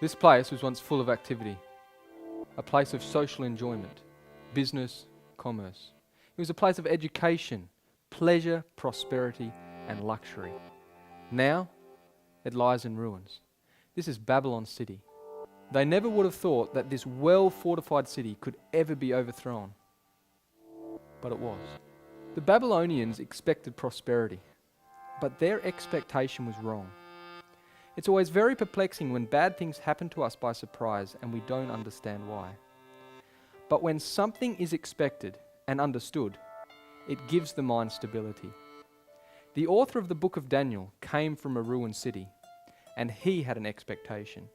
This place was once full of activity, a place of social enjoyment, business, commerce. It was a place of education, pleasure, prosperity, and luxury. Now, it lies in ruins. This is Babylon City. They never would have thought that this well-fortified city could ever be overthrown. But it was. The Babylonians expected prosperity, but their expectation was wrong. It's always very perplexing when bad things happen to us by surprise and we don't understand why. But when something is expected and understood, it gives the mind stability. The author of the book of Daniel came from a ruined city, and he had an expectation,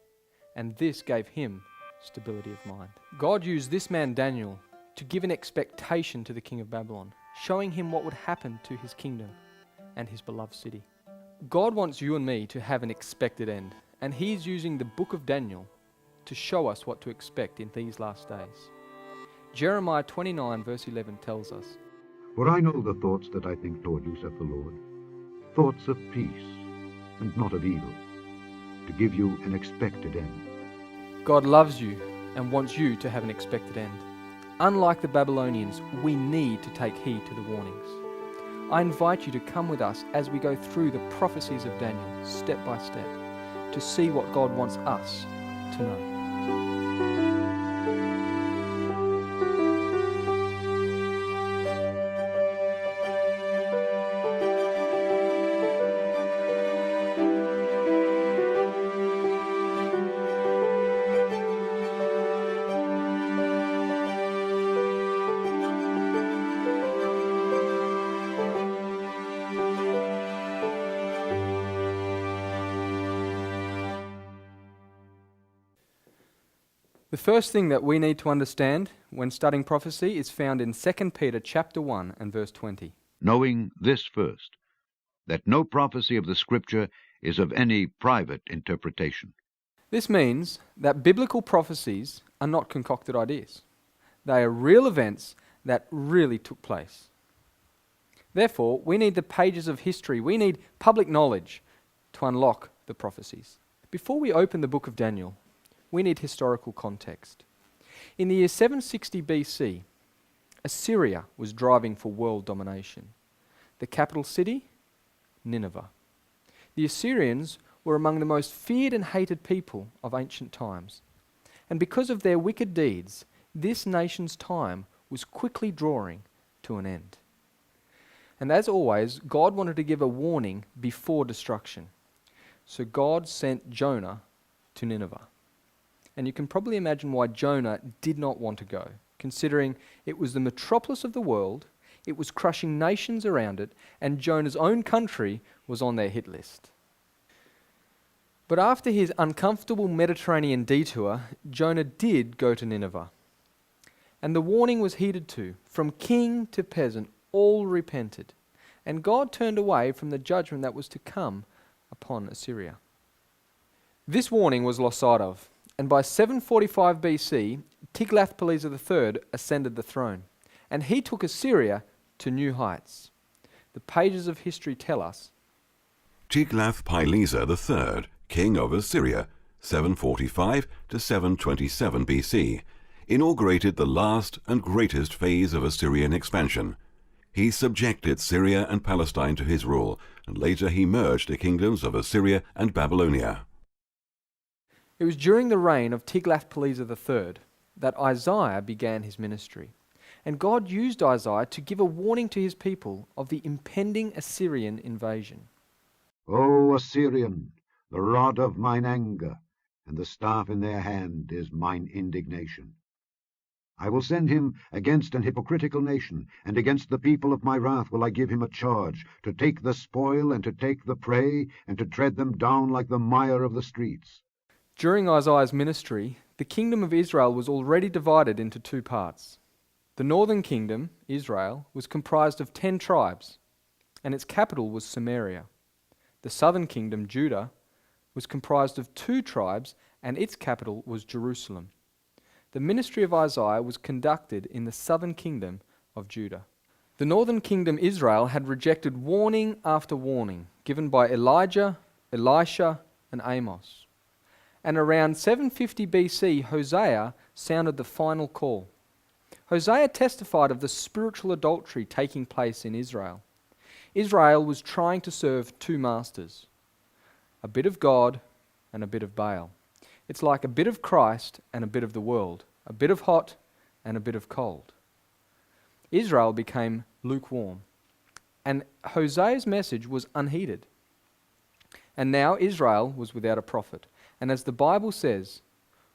and this gave him stability of mind. God used this man Daniel to give an expectation to the king of Babylon, showing him what would happen to his kingdom and his beloved city. God wants you and me to have an expected end, and He's using the book of Daniel to show us what to expect in these last days. Jeremiah 29 verse 11 tells us, For I know the thoughts that I think toward you, saith the Lord, thoughts of peace and not of evil, to give you an expected end. God loves you and wants you to have an expected end. Unlike the Babylonians, we need to take heed to the warnings. I invite you to come with us as we go through the prophecies of Daniel, step by step, to see what God wants us to know. The first thing that we need to understand when studying prophecy is found in 2 Peter chapter 1 and verse 20. Knowing this first, that no prophecy of the Scripture is of any private interpretation. This means that biblical prophecies are not concocted ideas. They are real events that really took place. Therefore, we need the pages of history, we need public knowledge to unlock the prophecies. Before we open the book of Daniel, we need historical context. In the year 760 BC, Assyria was driving for world domination. The capital city, Nineveh. The Assyrians were among the most feared and hated people of ancient times. And because of their wicked deeds, this nation's time was quickly drawing to an end. And as always, God wanted to give a warning before destruction. So God sent Jonah to Nineveh. And you can probably imagine why Jonah did not want to go, considering it was the metropolis of the world, it was crushing nations around it, and Jonah's own country was on their hit list. But after his uncomfortable Mediterranean detour, Jonah did go to Nineveh. And the warning was heeded too. From king to peasant, all repented. And God turned away from the judgment that was to come upon Assyria. This warning was lost sight of. And by 745 BC, Tiglath-Pileser III ascended the throne, and he took Assyria to new heights. The pages of history tell us, Tiglath-Pileser III, king of Assyria, 745 to 727 BC, inaugurated the last and greatest phase of Assyrian expansion. He subjected Syria and Palestine to his rule, and later he merged the kingdoms of Assyria and Babylonia. It was during the reign of Tiglath-Pileser III that Isaiah began his ministry. And God used Isaiah to give a warning to his people of the impending Assyrian invasion. O Assyrian, the rod of mine anger, and the staff in their hand is mine indignation. I will send him against an hypocritical nation, and against the people of my wrath will I give him a charge, to take the spoil and to take the prey, and to tread them down like the mire of the streets. During Isaiah's ministry, the kingdom of Israel was already divided into two parts. The northern kingdom, Israel, was comprised of 10 tribes, and its capital was Samaria. The southern kingdom, Judah, was comprised of 2 tribes, and its capital was Jerusalem. The ministry of Isaiah was conducted in the southern kingdom of Judah. The northern kingdom, Israel, had rejected warning after warning given by Elijah, Elisha, and Amos. And around 750 BC, Hosea sounded the final call. Hosea testified of the spiritual adultery taking place in Israel. Israel was trying to serve two masters, a bit of God and a bit of Baal. It's like a bit of Christ and a bit of the world, a bit of hot and a bit of cold. Israel became lukewarm, and Hosea's message was unheeded. And now Israel was without a prophet. And as the Bible says,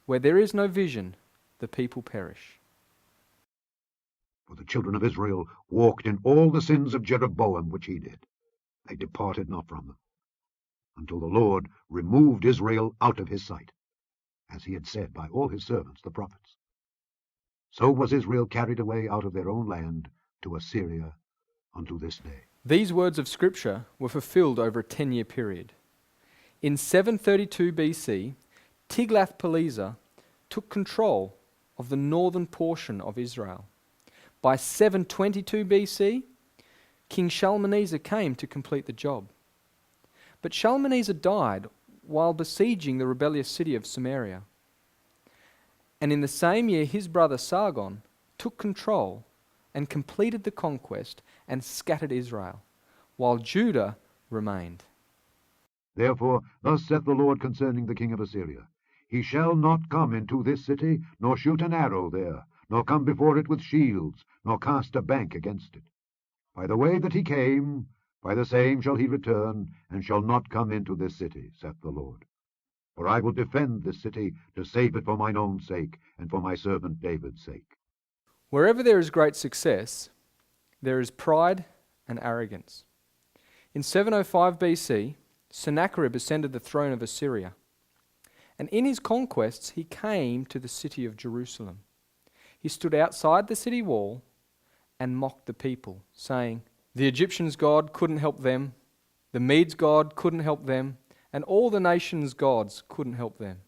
where there is no vision, the people perish. For the children of Israel walked in all the sins of Jeroboam which he did. They departed not from them, until the Lord removed Israel out of his sight, as he had said by all his servants the prophets. So was Israel carried away out of their own land to Assyria unto this day. These words of Scripture were fulfilled over a 10-year period. In 732 BC, Tiglath-Pileser took control of the northern portion of Israel. By 722 BC, King Shalmaneser came to complete the job. But Shalmaneser died while besieging the rebellious city of Samaria. And in the same year, his brother Sargon took control and completed the conquest and scattered Israel, while Judah remained. Therefore thus saith the Lord concerning the king of Assyria, He shall not come into this city, nor shoot an arrow there, nor come before it with shields, nor cast a bank against it. By the way that he came, by the same shall he return, and shall not come into this city, saith the Lord. For I will defend this city, to save it for mine own sake, and for my servant David's sake. Wherever there is great success, there is pride and arrogance. In 705 BC, Sennacherib ascended the throne of Assyria, and in his conquests he came to the city of Jerusalem. He stood outside the city wall and mocked the people, saying, "The Egyptians' God couldn't help them, the Medes' God couldn't help them, and all the nations' gods couldn't help them."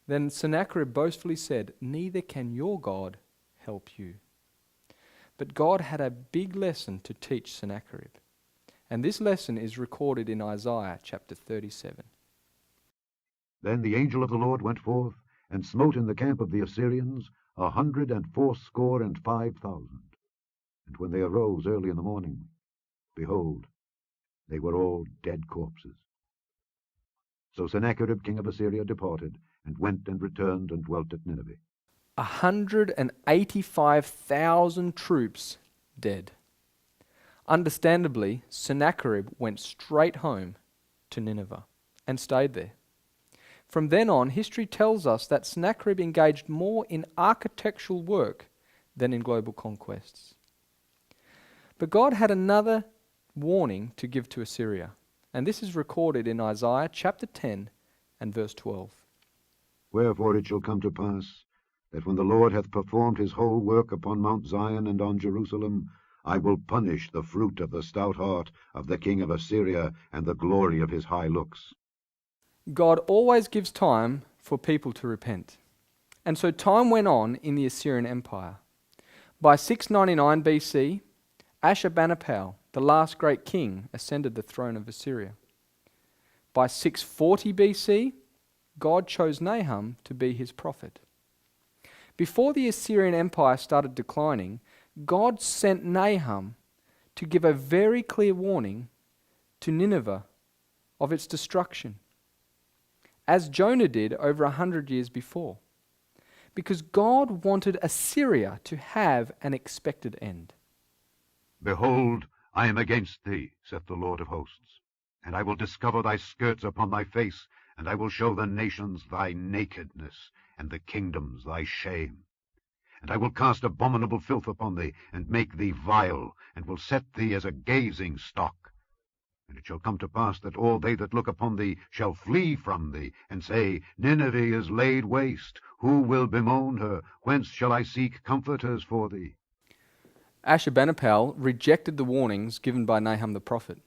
Then Sennacherib boastfully said, "Neither can your God help you." But God had a big lesson to teach Sennacherib. And this lesson is recorded in Isaiah chapter 37. Then the angel of the Lord went forth, and smote in the camp of the Assyrians 185,000. And when they arose early in the morning, behold, they were all dead corpses. So Sennacherib king of Assyria departed, and went and returned and dwelt at Nineveh. 185,000 troops dead. Understandably, Sennacherib went straight home to Nineveh and stayed there. From then on, history tells us that Sennacherib engaged more in architectural work than in global conquests. But God had another warning to give to Assyria, and this is recorded in Isaiah chapter 10 and verse 12. Wherefore it shall come to pass, that when the Lord hath performed his whole work upon Mount Zion and on Jerusalem, I will punish the fruit of the stout heart of the king of Assyria, and the glory of his high looks. God always gives time for people to repent. And so time went on in the Assyrian Empire. By 699 BC, Ashurbanipal, the last great king, ascended the throne of Assyria. By 640 BC, God chose Nahum to be his prophet. Before the Assyrian Empire started declining, God sent Nahum to give a very clear warning to Nineveh of its destruction, as Jonah did over 100 years before, because God wanted Assyria to have an expected end. Behold, I am against thee, saith the Lord of hosts, and I will discover thy skirts upon thy face, and I will show the nations thy nakedness, and the kingdoms thy shame. And I will cast abominable filth upon thee, and make thee vile, and will set thee as a gazing stock. And it shall come to pass that all they that look upon thee shall flee from thee, and say, Nineveh is laid waste. Who will bemoan her? Whence shall I seek comforters for thee? Ashurbanipal rejected the warnings given by Nahum the prophet,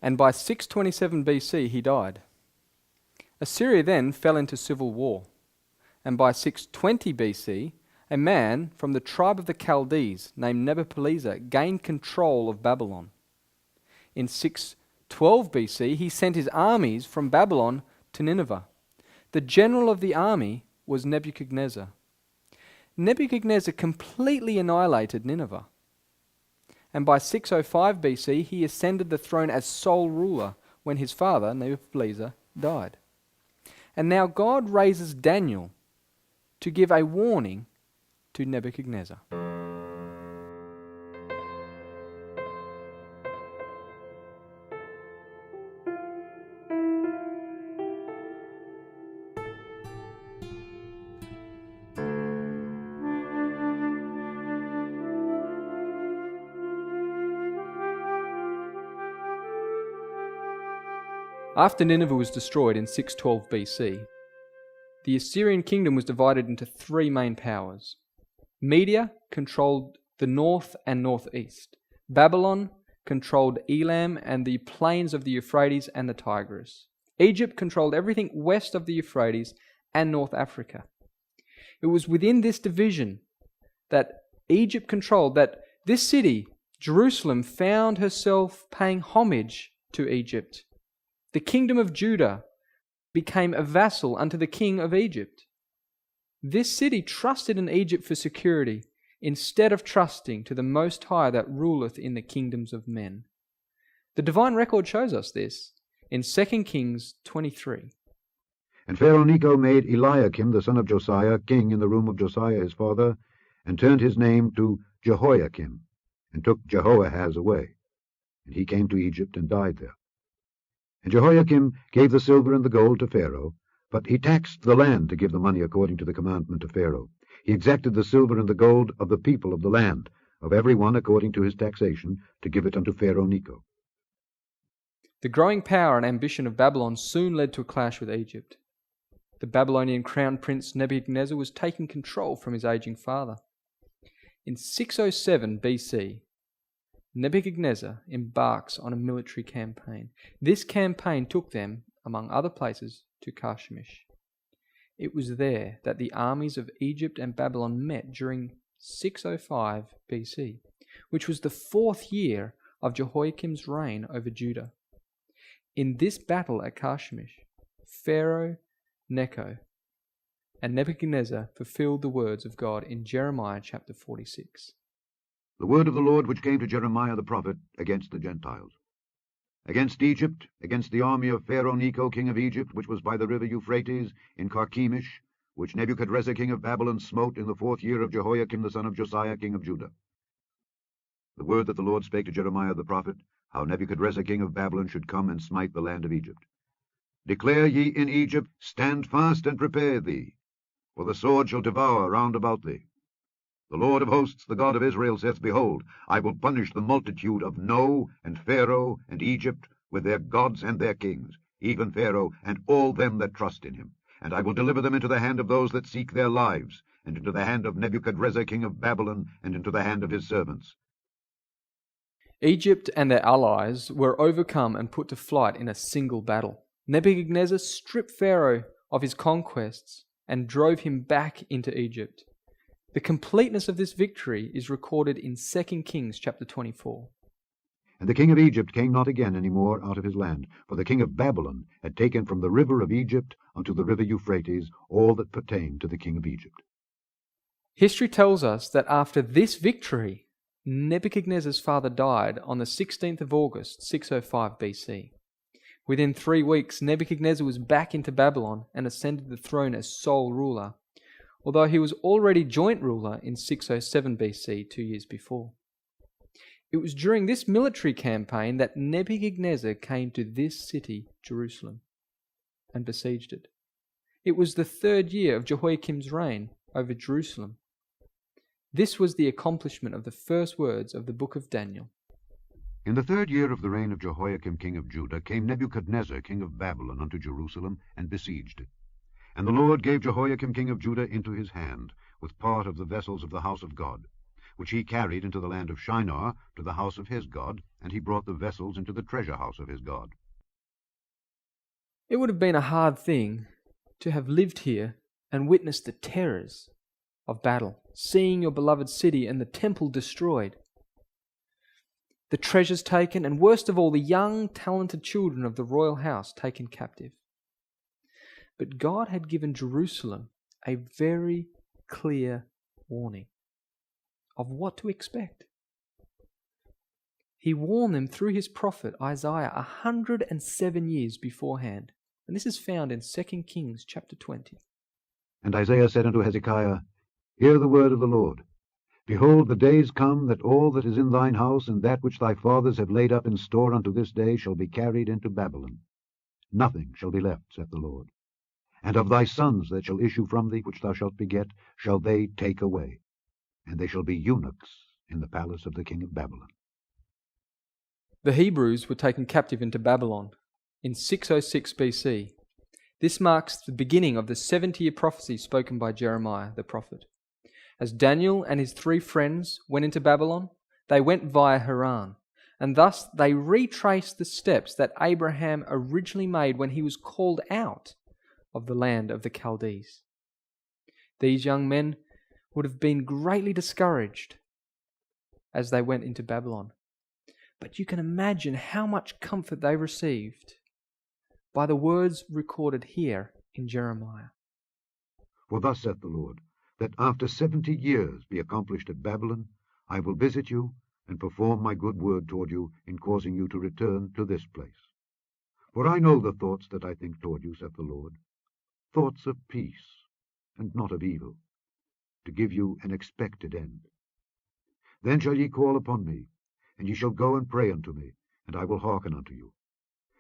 and by 627 BC he died. Assyria then fell into civil war, and by 620 BC a man from the tribe of the Chaldees named Nebuchadnezzar gained control of Babylon. In 612 BC, he sent his armies from Babylon to Nineveh. The general of the army was Nebuchadnezzar. Nebuchadnezzar completely annihilated Nineveh. And by 605 BC, he ascended the throne as sole ruler when his father, Nebuchadnezzar, died. And now God raises Daniel to give a warning to Nebuchadnezzar. After Nineveh was destroyed in 612 BC, the Assyrian kingdom was divided into three main powers. Media controlled the north and northeast. Babylon controlled Elam and the plains of the Euphrates and the Tigris. Egypt controlled everything west of the Euphrates and North Africa. It was within this division that Egypt controlled that this city, Jerusalem, found herself paying homage to Egypt. The kingdom of Judah became a vassal unto the king of Egypt. This city trusted in Egypt for security, instead of trusting to the Most High that ruleth in the kingdoms of men. The divine record shows us this in 2 Kings 23. And Pharaoh Necho made Eliakim the son of Josiah king in the room of Josiah his father, and turned his name to Jehoiakim, and took Jehoahaz away. And he came to Egypt and died there. And Jehoiakim gave the silver and the gold to Pharaoh, but he taxed the land to give the money according to the commandment of Pharaoh. He exacted the silver and the gold of the people of the land, of every one according to his taxation, to give it unto Pharaoh Necho. The growing power and ambition of Babylon soon led to a clash with Egypt. The Babylonian crown prince Nebuchadnezzar was taking control from his aging father. In 607 BC, Nebuchadnezzar embarks on a military campaign. This campaign took them, among other places, to Carchemish. It was there that the armies of Egypt and Babylon met during 605 BC, which was the 4th year of Jehoiakim's reign over Judah. In this battle at Carchemish, Pharaoh Necho and Nebuchadnezzar fulfilled the words of God in Jeremiah chapter 46. The word of the Lord which came to Jeremiah the prophet against the Gentiles. Against Egypt, against the army of Pharaoh Necho king of Egypt, which was by the river Euphrates, in Carchemish, which Nebuchadrezzar king of Babylon smote in the 4th year of Jehoiakim the son of Josiah king of Judah. The word that the Lord spake to Jeremiah the prophet, how Nebuchadrezzar king of Babylon should come and smite the land of Egypt. Declare ye in Egypt, stand fast and prepare thee, for the sword shall devour round about thee. The Lord of hosts, the God of Israel, saith, Behold, I will punish the multitude of No, and Pharaoh, and Egypt, with their gods and their kings, even Pharaoh, and all them that trust in him. And I will deliver them into the hand of those that seek their lives, and into the hand of Nebuchadrezzar king of Babylon, and into the hand of his servants. Egypt and their allies were overcome and put to flight in a single battle. Nebuchadnezzar stripped Pharaoh of his conquests and drove him back into Egypt. The completeness of this victory is recorded in 2 Kings chapter 24. And the king of Egypt came not again any more out of his land, for the king of Babylon had taken from the river of Egypt unto the river Euphrates all that pertained to the king of Egypt. History tells us that after this victory, Nebuchadnezzar's father died on the 16th of August, 605 BC. Within 3 weeks, Nebuchadnezzar was back into Babylon and ascended the throne as sole ruler, although he was already joint ruler in 607 BC, 2 years before. It was during this military campaign that Nebuchadnezzar came to this city, Jerusalem, and besieged it. It was the 3rd year of Jehoiakim's reign over Jerusalem. This was the accomplishment of the first words of the book of Daniel. In the 3rd year of the reign of Jehoiakim king of Judah came Nebuchadnezzar king of Babylon unto Jerusalem, and besieged it. And the Lord gave Jehoiakim king of Judah into his hand, with part of the vessels of the house of God, which he carried into the land of Shinar to the house of his God, and he brought the vessels into the treasure house of his God. It would have been a hard thing to have lived here and witnessed the terrors of battle, seeing your beloved city and the temple destroyed, the treasures taken, and worst of all, the young, talented children of the royal house taken captive. But God had given Jerusalem a very clear warning of what to expect. He warned them through his prophet Isaiah 107 years beforehand. And this is found in 2 Kings chapter 20. And Isaiah said unto Hezekiah, Hear the word of the Lord. Behold, the days come that all that is in thine house, and that which thy fathers have laid up in store unto this day, shall be carried into Babylon. Nothing shall be left, saith the Lord. And of thy sons that shall issue from thee, which thou shalt beget, shall they take away, and they shall be eunuchs in the palace of the king of Babylon. The Hebrews were taken captive into Babylon in 606 BC. This marks the beginning of the 70-year prophecy spoken by Jeremiah the prophet. As Daniel and his 3 friends went into Babylon, they went via Haran, and thus they retraced the steps that Abraham originally made when he was called out of the land of the Chaldees. These young men would have been greatly discouraged as they went into Babylon. But you can imagine how much comfort they received by the words recorded here in Jeremiah. For thus saith the Lord, that after 70 years be accomplished at Babylon, I will visit you, and perform my good word toward you, in causing you to return to this place. For I know the thoughts that I think toward you, saith the Lord, thoughts of peace, and not of evil, to give you an expected end. Then shall ye call upon me, and ye shall go and pray unto me, and I will hearken unto you.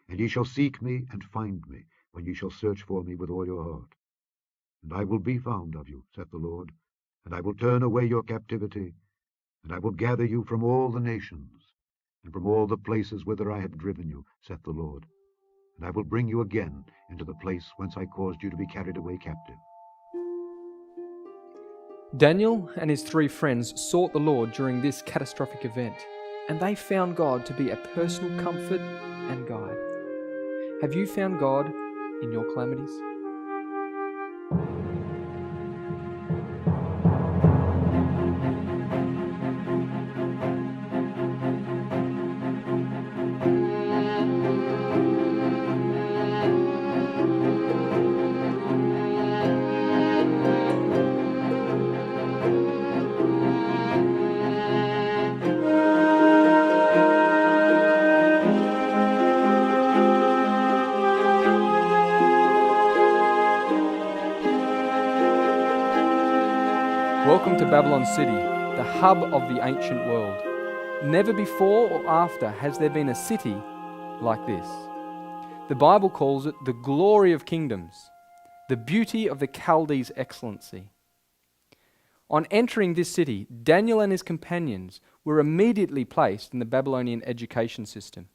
And ye shall seek me and find me, when ye shall search for me with all your heart. And I will be found of you, saith the Lord, and I will turn away your captivity, and I will gather you from all the nations, and from all the places whither I have driven you, saith the Lord. And I will bring you again into the place whence I caused you to be carried away captive. Daniel and his 3 friends sought the Lord during this catastrophic event, and they found God to be a personal comfort and guide. Have you found God in your calamities? Welcome to Babylon City, the hub of the ancient world. Never before or after has there been a city like this. The Bible calls it the glory of kingdoms, the beauty of the Chaldees' excellency. On entering this city, Daniel and his companions were immediately placed in the Babylonian education system.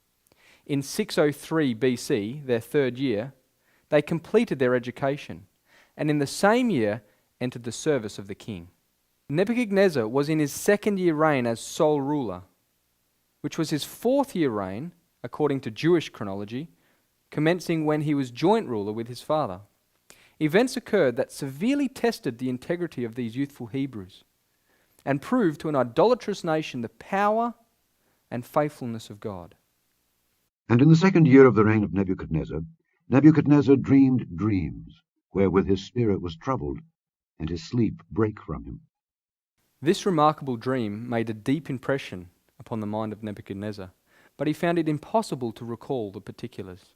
In 603 BC, their 3rd year, they completed their education, and in the same year entered the service of the king. Nebuchadnezzar was in his 2nd year reign as sole ruler, which was his 4th year reign, according to Jewish chronology, commencing when he was joint ruler with his father. Events occurred that severely tested the integrity of these youthful Hebrews and proved to an idolatrous nation the power and faithfulness of God. And in the 2nd year of the reign of Nebuchadnezzar, Nebuchadnezzar dreamed dreams, wherewith his spirit was troubled, and his sleep brake from him. This remarkable dream made a deep impression upon the mind of Nebuchadnezzar, but he found it impossible to recall the particulars.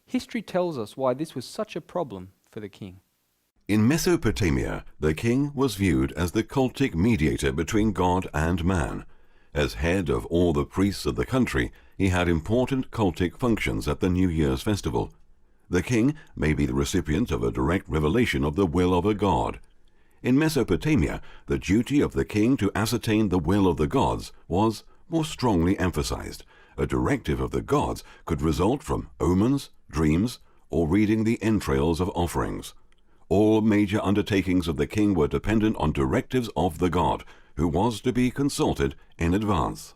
History tells us why this was such a problem for the king. In Mesopotamia, the king was viewed as the cultic mediator between God and man. As head of all the priests of the country, he had important cultic functions at the New Year's festival. The king may be the recipient of a direct revelation of the will of a god. In Mesopotamia, the duty of the king to ascertain the will of the gods was more strongly emphasized. A directive of the gods could result from omens, dreams, or reading the entrails of offerings. All major undertakings of the king were dependent on directives of the god, who was to be consulted in advance.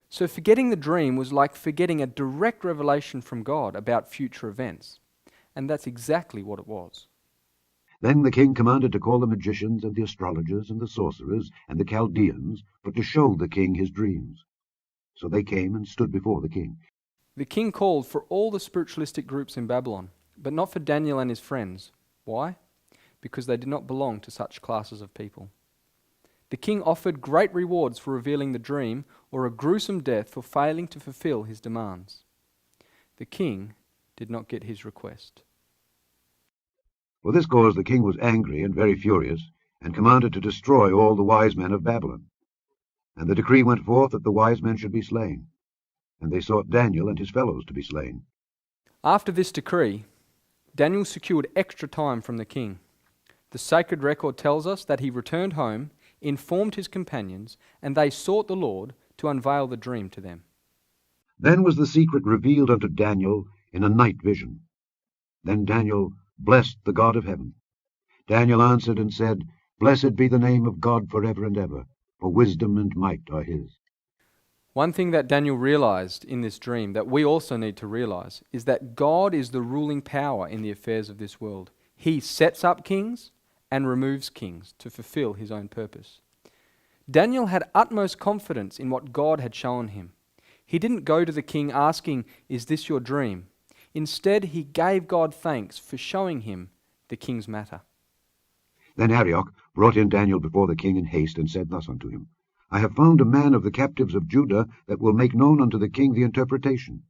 So forgetting the dream was like forgetting a direct revelation from God about future events. And that's exactly what it was. Then the king commanded to call the magicians and the astrologers and the sorcerers and the Chaldeans, for to show the king his dreams. So they came and stood before the king. The king called for all the spiritualistic groups in Babylon, but not for Daniel and his friends. Why? Because they did not belong to such classes of people. The king offered great rewards for revealing the dream, or a gruesome death for failing to fulfill his demands. The king did not get his request. For this cause the king was angry and very furious, and commanded to destroy all the wise men of Babylon. And the decree went forth that the wise men should be slain. And they sought Daniel and his fellows to be slain. After this decree, Daniel secured extra time from the king. The sacred record tells us that he returned home, informed his companions, and they sought the Lord to unveil the dream to them. Then was the secret revealed unto Daniel in a night vision. Then Daniel blessed the God of heaven. Daniel answered and said, Blessed be the name of God forever and ever, for wisdom and might are his. One thing that Daniel realized in this dream that we also need to realize is that God is the ruling power in the affairs of this world. He sets up kings and removes kings to fulfill his own purpose. Daniel had utmost confidence in what God had shown him. He didn't go to the king asking, Is this your dream? Instead, he gave God thanks for showing him the king's matter. Then Arioch brought in Daniel before the king in haste, and said thus unto him, I have found a man of the captives of Judah that will make known unto the king the interpretation.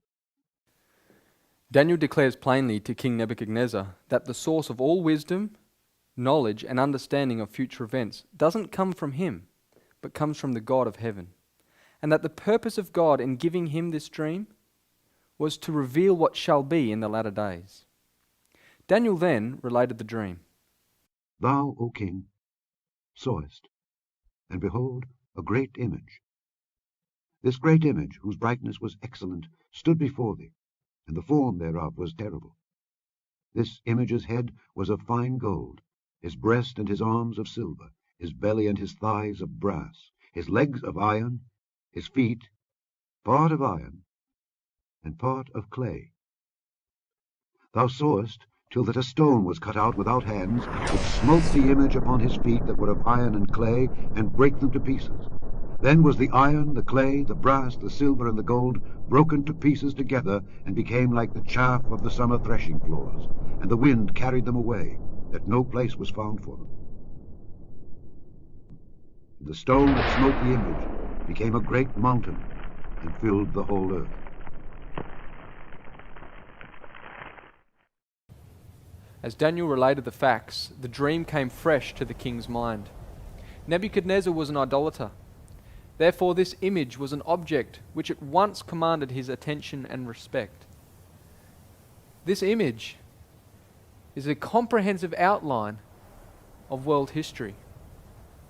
Daniel declares plainly to King Nebuchadnezzar that the source of all wisdom, knowledge, and understanding of future events doesn't come from him, but comes from the God of heaven, and that the purpose of God in giving him this dream was to reveal what shall be in the latter days. Daniel then related the dream. Thou, O king, sawest, and behold, a great image. This great image, whose brightness was excellent, stood before thee, and the form thereof was terrible. This image's head was of fine gold, his breast and his arms of silver, his belly and his thighs of brass, his legs of iron, his feet part of iron, and part of clay. Thou sawest till that a stone was cut out without hands, which smote the image upon his feet that were of iron and clay, and brake them to pieces. Then was the iron, the clay, the brass, the silver, and the gold broken to pieces together, and became like the chaff of the summer threshing floors, and the wind carried them away, that no place was found for them. And the stone that smote the image became a great mountain, and filled the whole earth. As Daniel related the facts, the dream came fresh to the king's mind. Nebuchadnezzar was an idolater. Therefore, this image was an object which at once commanded his attention and respect. This image is a comprehensive outline of world history.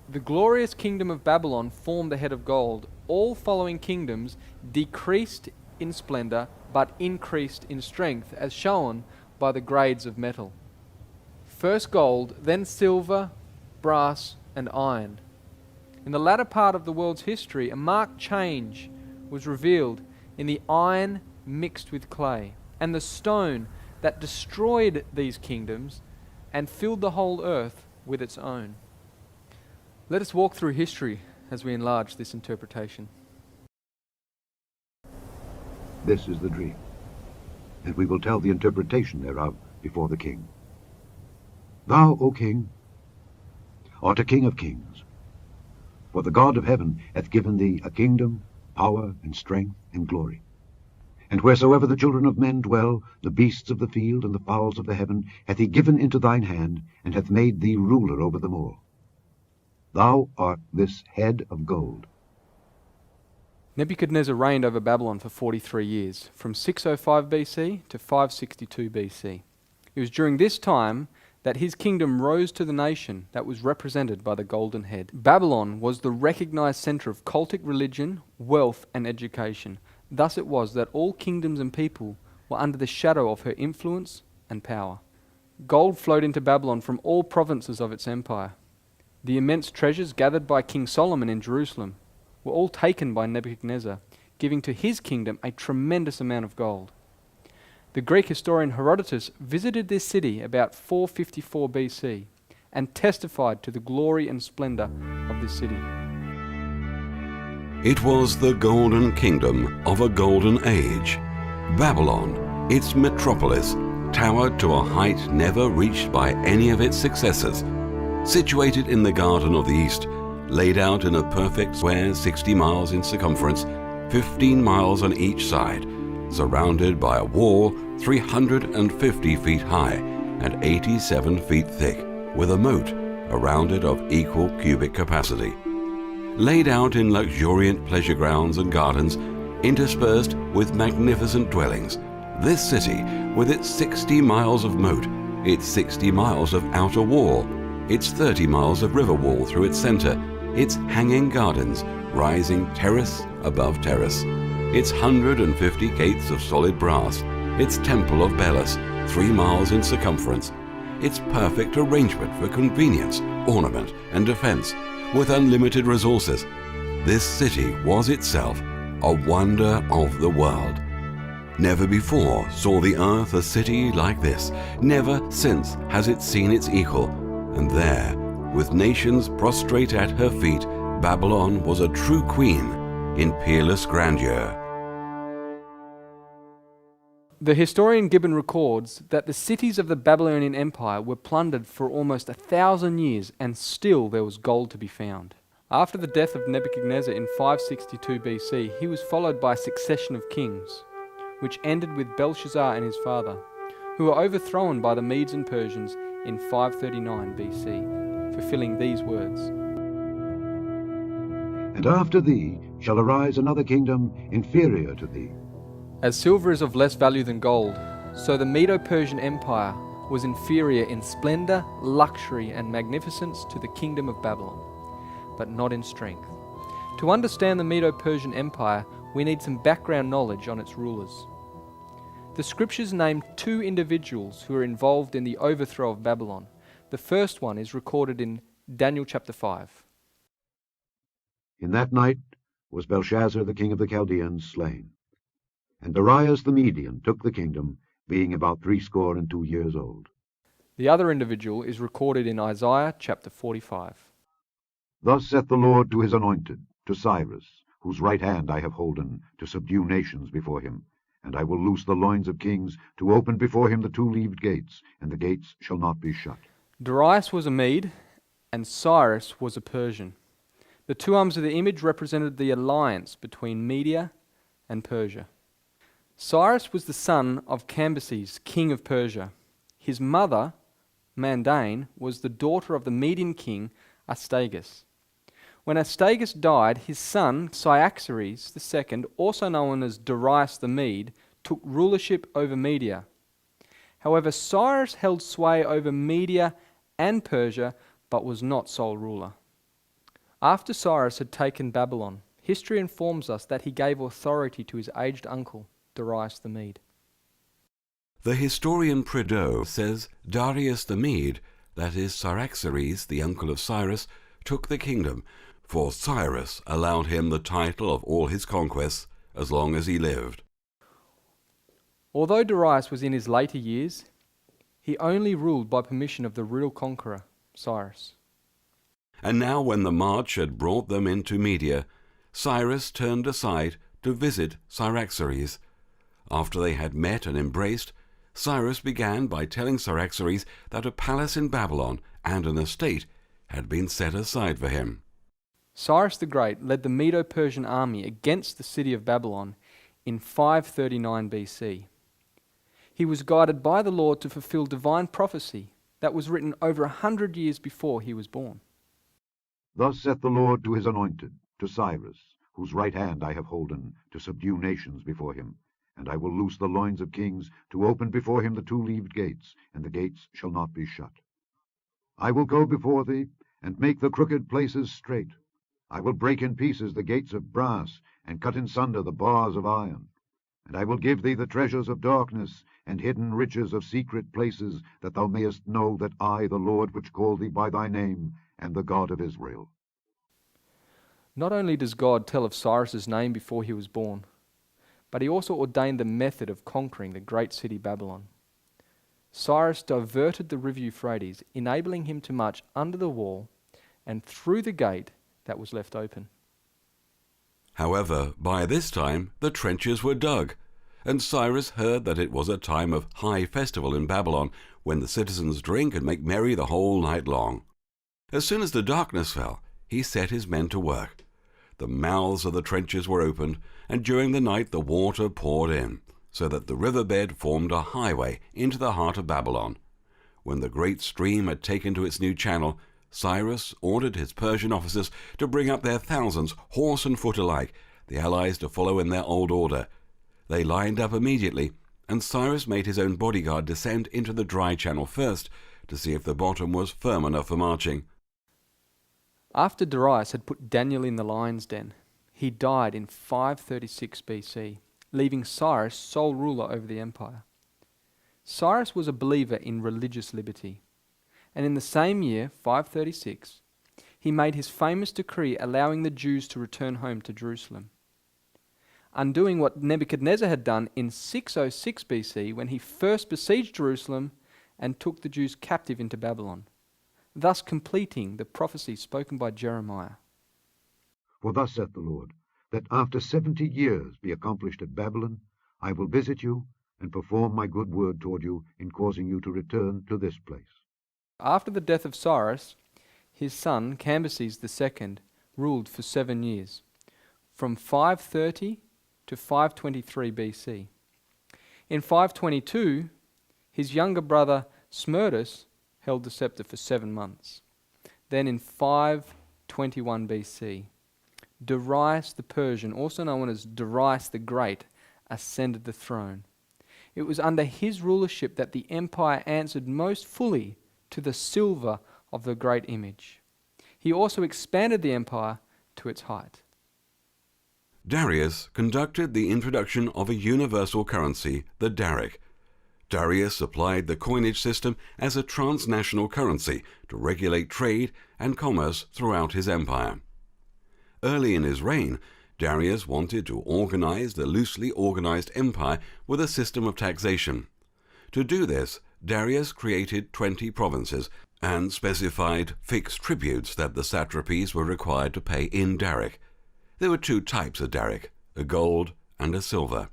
The glorious kingdom of Babylon formed the head of gold. All following kingdoms decreased in splendor but increased in strength, as shown by the grades of metal. First gold, then silver, brass, and iron. In the latter part of the world's history, a marked change was revealed in the iron mixed with clay, and the stone that destroyed these kingdoms and filled the whole earth with its own. Let us walk through history as we enlarge this interpretation. This is the dream, and we will tell the interpretation thereof before the king. Thou, O king, art a king of kings, for the God of heaven hath given thee a kingdom, power, and strength, and glory. And wheresoever the children of men dwell, the beasts of the field and the fowls of the heaven hath he given into thine hand, and hath made thee ruler over them all. Thou art this head of gold. Nebuchadnezzar reigned over Babylon for 43 years, from 605 BC to 562 BC. It was during this time that his kingdom rose to the nation that was represented by the golden head. Babylon was the recognized center of cultic religion, wealth, and education. Thus it was that all kingdoms and people were under the shadow of her influence and power. Gold flowed into Babylon from all provinces of its empire. The immense treasures gathered by King Solomon in Jerusalem were all taken by Nebuchadnezzar, giving to his kingdom a tremendous amount of gold. The Greek historian Herodotus visited this city about 454 BC and testified to the glory and splendor of this city. It was the golden kingdom of a golden age. Babylon, its metropolis, towered to a height never reached by any of its successors. Situated in the Garden of the East, laid out in a perfect square 60 miles in circumference, 15 miles on each side, surrounded by a wall 350 feet high and 87 feet thick, with a moat around it of equal cubic capacity. Laid out in luxuriant pleasure grounds and gardens, interspersed with magnificent dwellings, this city, with its 60 miles of moat, its 60 miles of outer wall, its 30 miles of river wall through its center, its hanging gardens, rising terrace above terrace, its 150 gates of solid brass, its temple of Belus, 3 miles in circumference, its perfect arrangement for convenience, ornament, and defense, with unlimited resources. This city was itself a wonder of the world. Never before saw the earth a city like this. Never since has it seen its equal. And there, with nations prostrate at her feet, Babylon was a true queen in peerless grandeur. The historian Gibbon records that the cities of the Babylonian Empire were plundered for almost 1,000 years, and still there was gold to be found. After the death of Nebuchadnezzar in 562 BC, he was followed by a succession of kings, which ended with Belshazzar and his father, who were overthrown by the Medes and Persians in 539 BC, fulfilling these words. And after thee shall arise another kingdom inferior to thee. As silver is of less value than gold, so the Medo-Persian Empire was inferior in splendor, luxury, and magnificence to the kingdom of Babylon, but not in strength. To understand the Medo-Persian Empire, we need some background knowledge on its rulers. The scriptures name 2 individuals who are involved in the overthrow of Babylon. The first one is recorded in Daniel chapter 5. In that night was Belshazzar the king of the Chaldeans slain. And Darius the Median took the kingdom, being about 62 years old. The other individual is recorded in Isaiah chapter 45. Thus saith the Lord to his anointed, to Cyrus, whose right hand I have holden, to subdue nations before him. And I will loose the loins of kings, to open before him the 2-leaved gates, and the gates shall not be shut. Darius was a Mede, and Cyrus was a Persian. The 2 arms of the image represented the alliance between Media and Persia. Cyrus was the son of Cambyses, king of Persia. His mother, Mandane, was the daughter of the Median king Astyages. When Astyages died, his son Cyaxares II, also known as Darius the Mede, took rulership over Media. However, Cyrus held sway over Media and Persia, but was not sole ruler. After Cyrus had taken Babylon, history informs us that he gave authority to his aged uncle, Darius the Mede. The historian Prideaux says Darius the Mede, that is Cyaxares, the uncle of Cyrus, took the kingdom, for Cyrus allowed him the title of all his conquests as long as he lived. Although Darius was in his later years, he only ruled by permission of the real conqueror, Cyrus. And now when the march had brought them into Media, Cyrus turned aside to visit Cyaxares. After they had met and embraced, Cyrus began by telling Cyaxares that a palace in Babylon and an estate had been set aside for him. Cyrus the Great led the Medo-Persian army against the city of Babylon in 539 BC. He was guided by the Lord to fulfill divine prophecy that was written over 100 years before he was born. Thus saith the Lord to his anointed, to Cyrus, whose right hand I have holden, to subdue nations before him. And I will loose the loins of kings, to open before him the 2-leaved gates, and the gates shall not be shut. I will go before thee, and make the crooked places straight. I will break in pieces the gates of brass, and cut in sunder the bars of iron. And I will give thee the treasures of darkness, and hidden riches of secret places, that thou mayest know that I, the Lord which called thee by thy name, am the God of Israel. Not only does God tell of Cyrus's name before he was born, but he also ordained the method of conquering the great city Babylon. Cyrus diverted the river Euphrates, enabling him to march under the wall and through the gate that was left open. However, by this time the trenches were dug. And Cyrus heard that it was a time of high festival in Babylon, when the citizens drink and make merry the whole night long. As soon as the darkness fell, he set his men to work. The mouths of the trenches were opened, and during the night the water poured in, so that the riverbed formed a highway into the heart of Babylon. When the great stream had taken to its new channel, Cyrus ordered his Persian officers to bring up their thousands, horse and foot alike, the allies to follow in their old order. They lined up immediately, and Cyrus made his own bodyguard descend into the dry channel first, to see if the bottom was firm enough for marching. After Darius had put Daniel in the lion's den, he died in 536 BC, leaving Cyrus sole ruler over the empire. Cyrus was a believer in religious liberty, and in the same year, 536, he made his famous decree allowing the Jews to return home to Jerusalem, undoing what Nebuchadnezzar had done in 606 BC when he first besieged Jerusalem and took the Jews captive into Babylon, thus completing the prophecy spoken by Jeremiah. For thus saith the Lord, that after 70 years be accomplished at Babylon, I will visit you, and perform my good word toward you in causing you to return to this place. After the death of Cyrus, his son Cambyses II ruled for 7 years, from 530 to 523 BC. In 522, his younger brother Smerdis held the scepter for 7 months. Then in 521 BC, Darius the Persian, also known as Darius the Great, ascended the throne. It was under his rulership that the empire answered most fully to the silver of the great image. He also expanded the empire to its height. Darius conducted the introduction of a universal currency, the daric. Darius applied the coinage system as a transnational currency to regulate trade and commerce throughout his empire. Early in his reign, Darius wanted to organize the loosely organized empire with a system of taxation. To do this, Darius created 20 provinces and specified fixed tributes that the satrapies were required to pay in daric. There were 2 types of daric, a gold and a silver.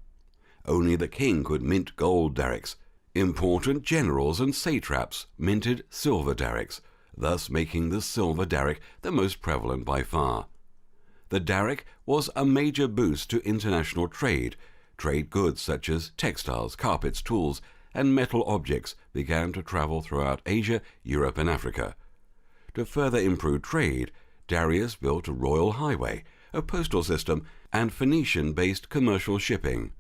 Only the king could mint gold darics. Important generals and satraps minted silver darics, thus making the silver daric the most prevalent by far. The daric was a major boost to international trade. Trade goods such as textiles, carpets, tools, and metal objects began to travel throughout Asia, Europe, and Africa. To further improve trade, Darius built a royal highway, a postal system, and Phoenician-based commercial shipping.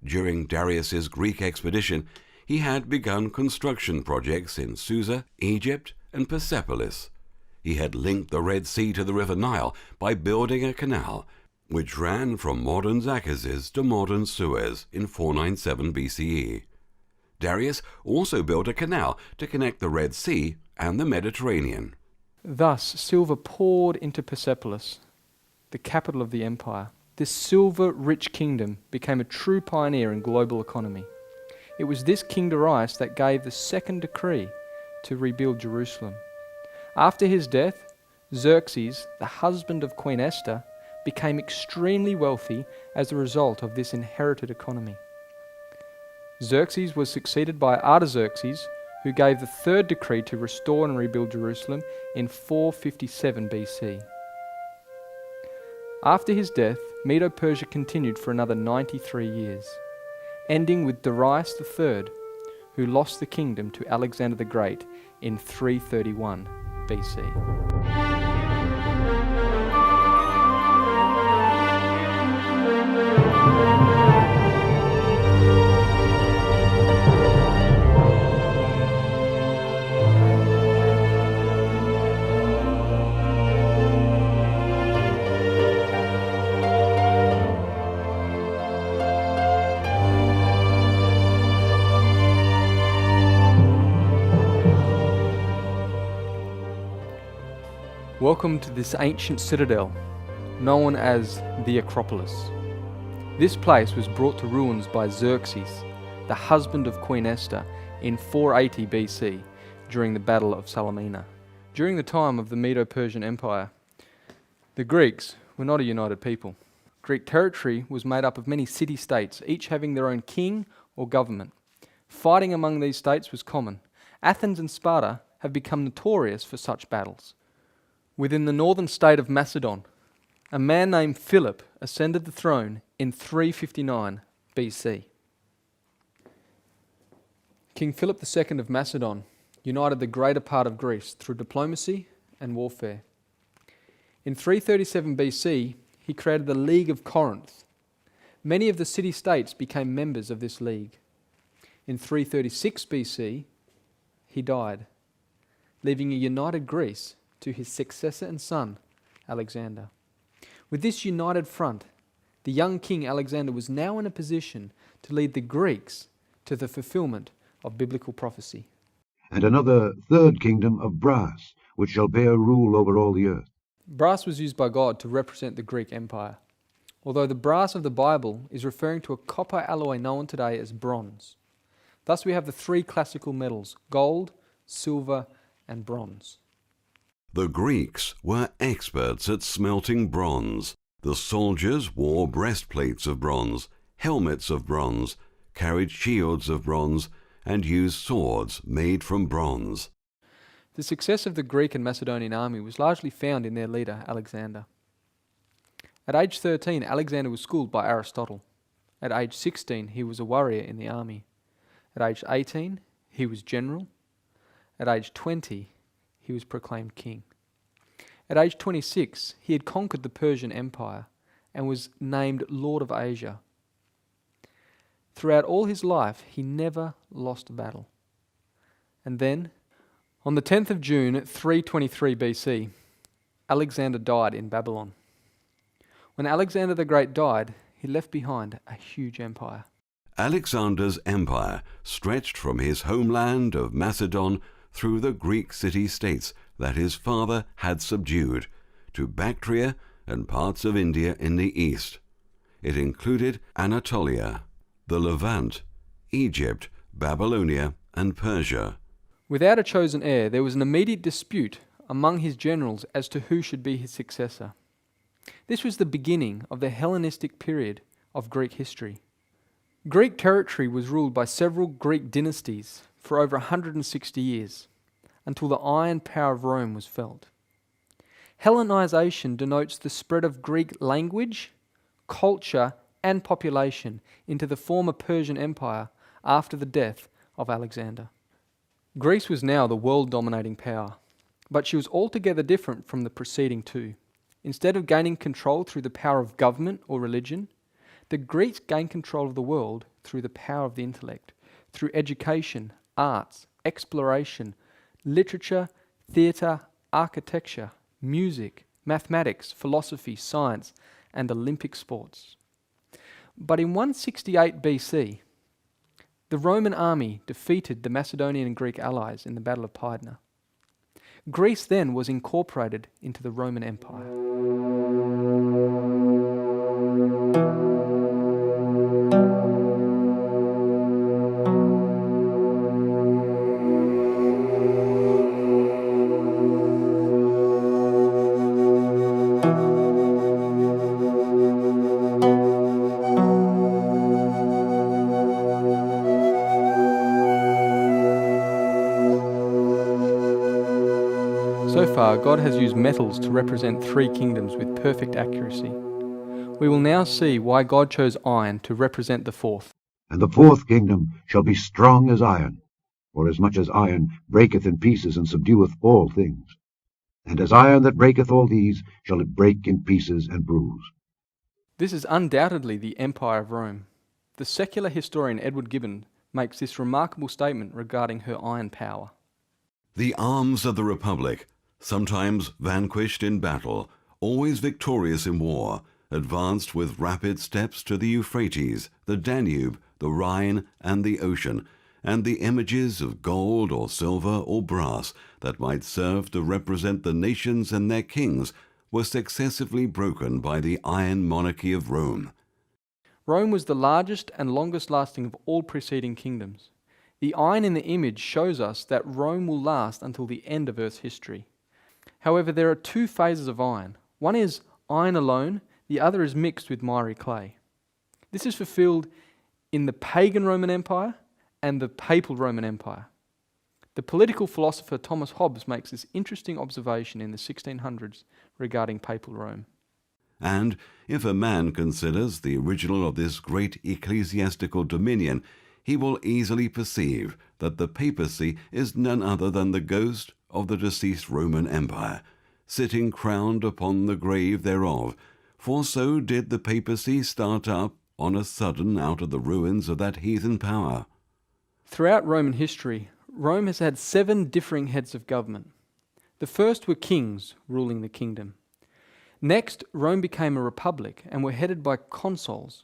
During Darius's Greek expedition, he had begun construction projects in Susa, Egypt, and Persepolis. He had linked the Red Sea to the River Nile by building a canal, which ran from modern Zacchaeus to modern Suez in 497 BCE. Darius also built a canal to connect the Red Sea and the Mediterranean. Thus, silver poured into Persepolis, the capital of the empire. This silver-rich kingdom became a true pioneer in global economy. It was this King Darius that gave the second decree to rebuild Jerusalem. After his death, Xerxes, the husband of Queen Esther, became extremely wealthy as a result of this inherited economy. Xerxes was succeeded by Artaxerxes, who gave the third decree to restore and rebuild Jerusalem in 457 BC. After his death, Medo-Persia continued for another 93 years, ending with Darius III, who lost the kingdom to Alexander the Great in 331 BC. Welcome to this ancient citadel, known as the Acropolis. This place was brought to ruins by Xerxes, the husband of Queen Esther, in 480 BC during the Battle of Salamina. During the time of the Medo-Persian Empire, the Greeks were not a united people. Greek territory was made up of many city-states, each having their own king or government. Fighting among these states was common. Athens and Sparta have become notorious for such battles. Within the northern state of Macedon, a man named Philip ascended the throne in 359 BC. King Philip II of Macedon united the greater part of Greece through diplomacy and warfare. In 337 BC, he created the League of Corinth. Many of the city-states became members of this league. In 336 BC, he died, leaving a united Greece to his successor and son, Alexander. With this united front, the young king Alexander was now in a position to lead the Greeks to the fulfillment of biblical prophecy. And another third kingdom of brass, which shall bear rule over all the earth. Brass was used by God to represent the Greek Empire, although the brass of the Bible is referring to a copper alloy known today as bronze. Thus we have the three classical metals, gold, silver, and bronze. The Greeks were experts at smelting bronze. The soldiers wore breastplates of bronze, helmets of bronze, carried shields of bronze, and used swords made from bronze. The success of the Greek and Macedonian army was largely found in their leader, Alexander. At age 13, Alexander was schooled by Aristotle. At age 16, he was a warrior in the army. At age 18, he was general. At age 20, he was proclaimed king. At age 26, he had conquered the Persian Empire and was named Lord of Asia. Throughout all his life, he never lost a battle. And then, on the 10th of June, 323 BC, Alexander died in Babylon. When Alexander the Great died, he left behind a huge empire. Alexander's empire stretched from his homeland of Macedon through the Greek city-states that his father had subdued, to Bactria and parts of India in the east. It included Anatolia, the Levant, Egypt, Babylonia, and Persia. Without a chosen heir, there was an immediate dispute among his generals as to who should be his successor. This was the beginning of the Hellenistic period of Greek history. Greek territory was ruled by several Greek dynasties for over 160 years, until the iron power of Rome was felt. Hellenization denotes the spread of Greek language, culture, and population into the former Persian Empire after the death of Alexander. Greece was now the world-dominating power, but she was altogether different from the preceding two. Instead of gaining control through the power of government or religion, the Greeks gained control of the world through the power of the intellect, through education, arts, exploration, literature, theatre, architecture, music, mathematics, philosophy, science, and Olympic sports. But in 168 BC, the Roman army defeated the Macedonian and Greek allies in the Battle of Pydna. Greece then was incorporated into the Roman Empire. So far, God has used metals to represent three kingdoms with perfect accuracy. We will now see why God chose iron to represent the fourth. And the fourth kingdom shall be strong as iron, for as much as iron breaketh in pieces and subdueth all things. And as iron that breaketh all these shall it break in pieces and bruise. This is undoubtedly the Empire of Rome. The secular historian Edward Gibbon makes this remarkable statement regarding her iron power. The arms of the Republic, sometimes vanquished in battle, always victorious in war, advanced with rapid steps to the Euphrates, the Danube, the Rhine, and the ocean, and the images of gold or silver or brass that might serve to represent the nations and their kings were successively broken by the iron monarchy of Rome. Rome was the largest and longest lasting of all preceding kingdoms. The iron in the image shows us that Rome will last until the end of Earth's history. However, there are two phases of iron. One is iron alone, the other is mixed with miry clay. This is fulfilled in the pagan Roman Empire and the papal Roman Empire. The political philosopher Thomas Hobbes makes this interesting observation in the 1600s regarding papal Rome. And if a man considers the original of this great ecclesiastical dominion, he will easily perceive that the papacy is none other than the ghost of the deceased Roman Empire, sitting crowned upon the grave thereof, for so did the papacy start up on a sudden out of the ruins of that heathen power. Throughout Roman history, Rome has had 7 differing heads of government. The first were kings ruling the kingdom. Next, Rome became a republic and were headed by consuls,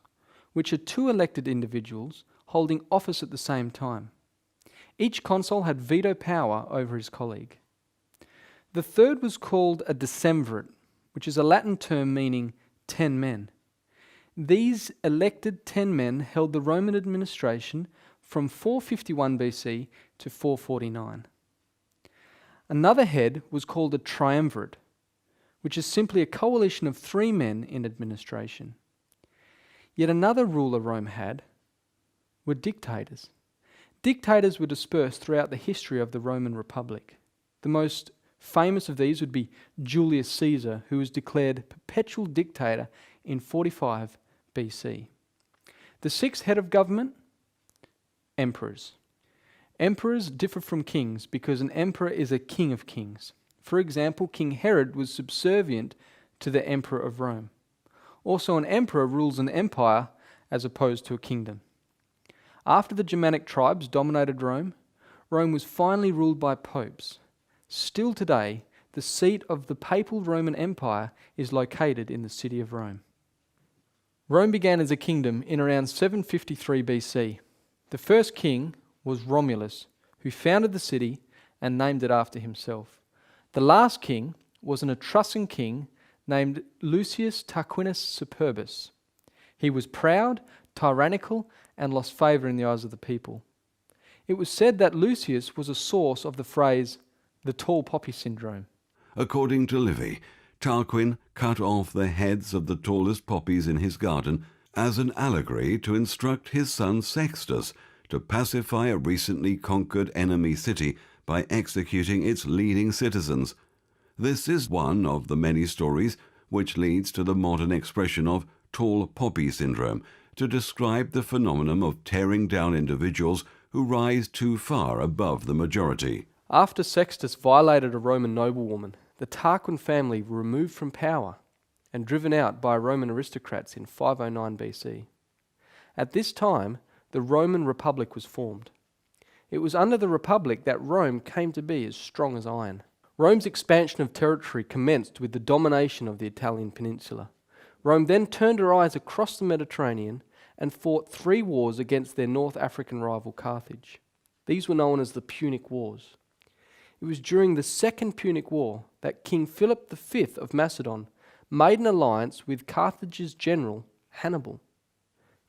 which are 2 elected individuals holding office at the same time. Each consul had veto power over his colleague. The third was called a decemvirate, which is a Latin term meaning 10 men. These elected 10 men held the Roman administration from 451 BC to 449. Another head was called a triumvirate, which is simply a coalition of 3 men in administration. Yet another ruler Rome had were dictators. Dictators were dispersed throughout the history of the Roman Republic. The most famous of these would be Julius Caesar, who was declared perpetual dictator in 45 BC. The 6th head of government, emperors. Emperors differ from kings because an emperor is a king of kings. For example, King Herod was subservient to the emperor of Rome. Also, an emperor rules an empire as opposed to a kingdom. After the Germanic tribes dominated Rome, Rome was finally ruled by popes. Still today, the seat of the papal Roman Empire is located in the city of Rome. Rome began as a kingdom in around 753 BC. The first king was Romulus, who founded the city and named it after himself. The last king was an Etruscan king named Lucius Tarquinius Superbus. He was proud, tyrannical, and lost favour in the eyes of the people. It was said that Lucius was a source of the phrase, the tall poppy syndrome. According to Livy, Tarquin cut off the heads of the tallest poppies in his garden as an allegory to instruct his son Sextus to pacify a recently conquered enemy city by executing its leading citizens. This is one of the many stories which leads to the modern expression of tall poppy syndrome to describe the phenomenon of tearing down individuals who rise too far above the majority. After Sextus violated a Roman noblewoman, the Tarquin family were removed from power and driven out by Roman aristocrats in 509 BC. At this time, the Roman Republic was formed. It was under the Republic that Rome came to be as strong as iron. Rome's expansion of territory commenced with the domination of the Italian peninsula. Rome then turned her eyes across the Mediterranean and fought 3 wars against their North African rival Carthage. These were known as the Punic Wars. It was during the Second Punic War that King Philip V of Macedon made an alliance with Carthage's general Hannibal.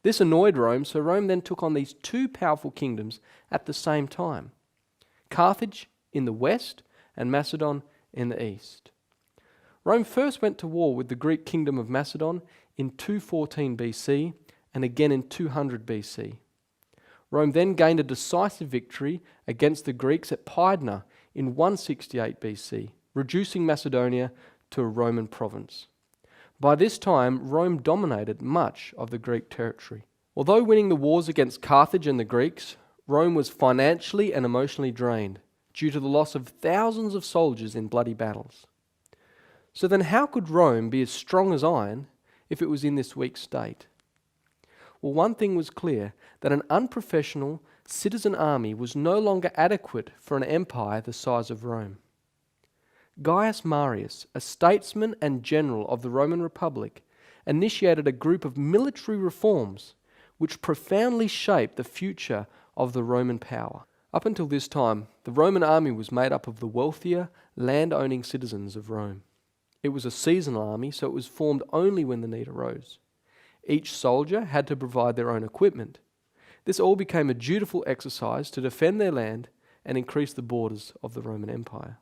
This annoyed Rome, so Rome then took on these 2 powerful kingdoms at the same time, Carthage in the west and Macedon in the east. Rome first went to war with the Greek kingdom of Macedon in 214 BC and again in 200 BC. Rome then gained a decisive victory against the Greeks at Pydna in 168 BC, reducing Macedonia to a Roman province. By this time, Rome dominated much of the Greek territory. Although winning the wars against Carthage and the Greeks, Rome was financially and emotionally drained due to the loss of thousands of soldiers in bloody battles. So then how could Rome be as strong as iron if it was in this weak state? Well, one thing was clear, that an unprofessional citizen army was no longer adequate for an empire the size of Rome. Gaius Marius, a statesman and general of the Roman Republic, initiated a group of military reforms which profoundly shaped the future of the Roman power. Up until this time, the Roman army was made up of the wealthier, land-owning citizens of Rome. It was a seasonal army, so it was formed only when the need arose. Each soldier had to provide their own equipment. This all became a dutiful exercise to defend their land and increase the borders of the Roman Empire.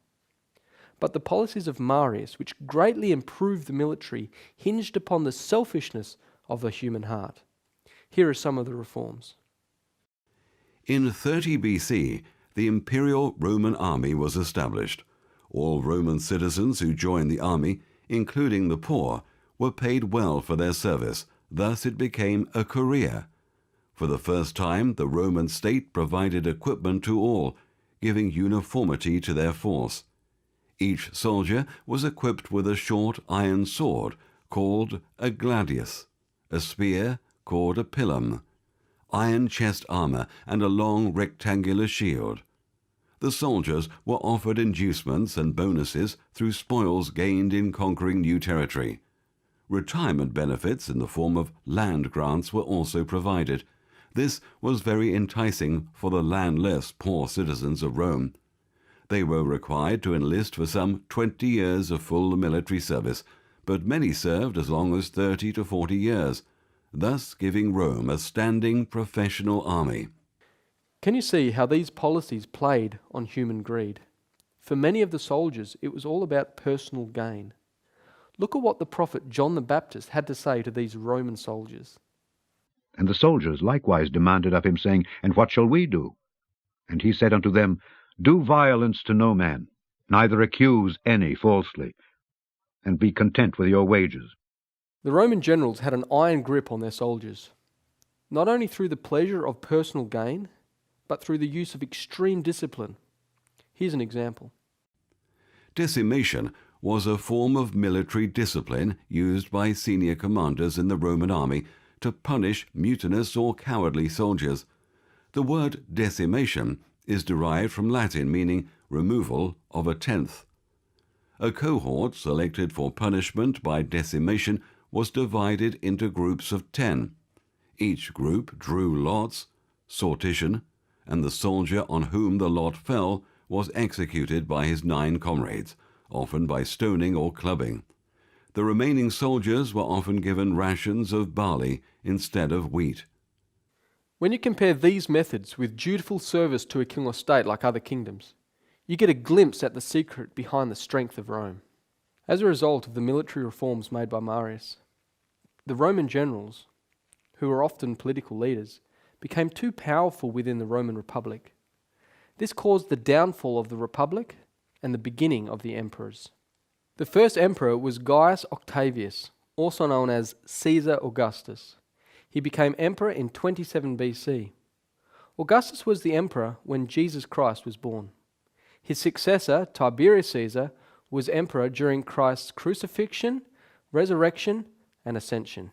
But the policies of Marius, which greatly improved the military, hinged upon the selfishness of the human heart. Here are some of the reforms. In 30 BC, the imperial Roman army was established. All Roman citizens who joined the army, including the poor, were paid well for their service. Thus it became a career. For the first time, the Roman state provided equipment to all, giving uniformity to their force. Each soldier was equipped with a short iron sword called a gladius, a spear called a pilum, iron chest armor, and a long rectangular shield. The soldiers were offered inducements and bonuses through spoils gained in conquering new territory. Retirement benefits in the form of land grants were also provided. This was very enticing for the landless poor citizens of Rome. They were required to enlist for some 20 years of full military service, but many served as long as 30 to 40 years, thus giving Rome a standing professional army. Can you see how these policies played on human greed? For many of the soldiers, it was all about personal gain. Look at what the prophet John the Baptist had to say to these Roman soldiers. And the soldiers likewise demanded of him, saying, And what shall we do? And he said unto them, Do violence to no man, neither accuse any falsely, and be content with your wages. The Roman generals had an iron grip on their soldiers, not only through the pleasure of personal gain, but through the use of extreme discipline. Here's an example. Decimation was a form of military discipline used by senior commanders in the Roman army to punish mutinous or cowardly soldiers. The word decimation is derived from Latin meaning removal of a tenth. A cohort selected for punishment by decimation was divided into groups of 10. Each group drew lots, sortition, and the soldier on whom the lot fell was executed by his 9 comrades, often by stoning or clubbing. The remaining soldiers were often given rations of barley instead of wheat. When you compare these methods with dutiful service to a king or state like other kingdoms, you get a glimpse at the secret behind the strength of Rome. As a result of the military reforms made by Marius, the Roman generals, who were often political leaders, became too powerful within the Roman Republic. This caused the downfall of the Republic and the beginning of the emperors. The first emperor was Gaius Octavius, also known as Caesar Augustus. He became emperor in 27 BC. Augustus was the emperor when Jesus Christ was born. His successor, Tiberius Caesar, was emperor during Christ's crucifixion, resurrection, and ascension.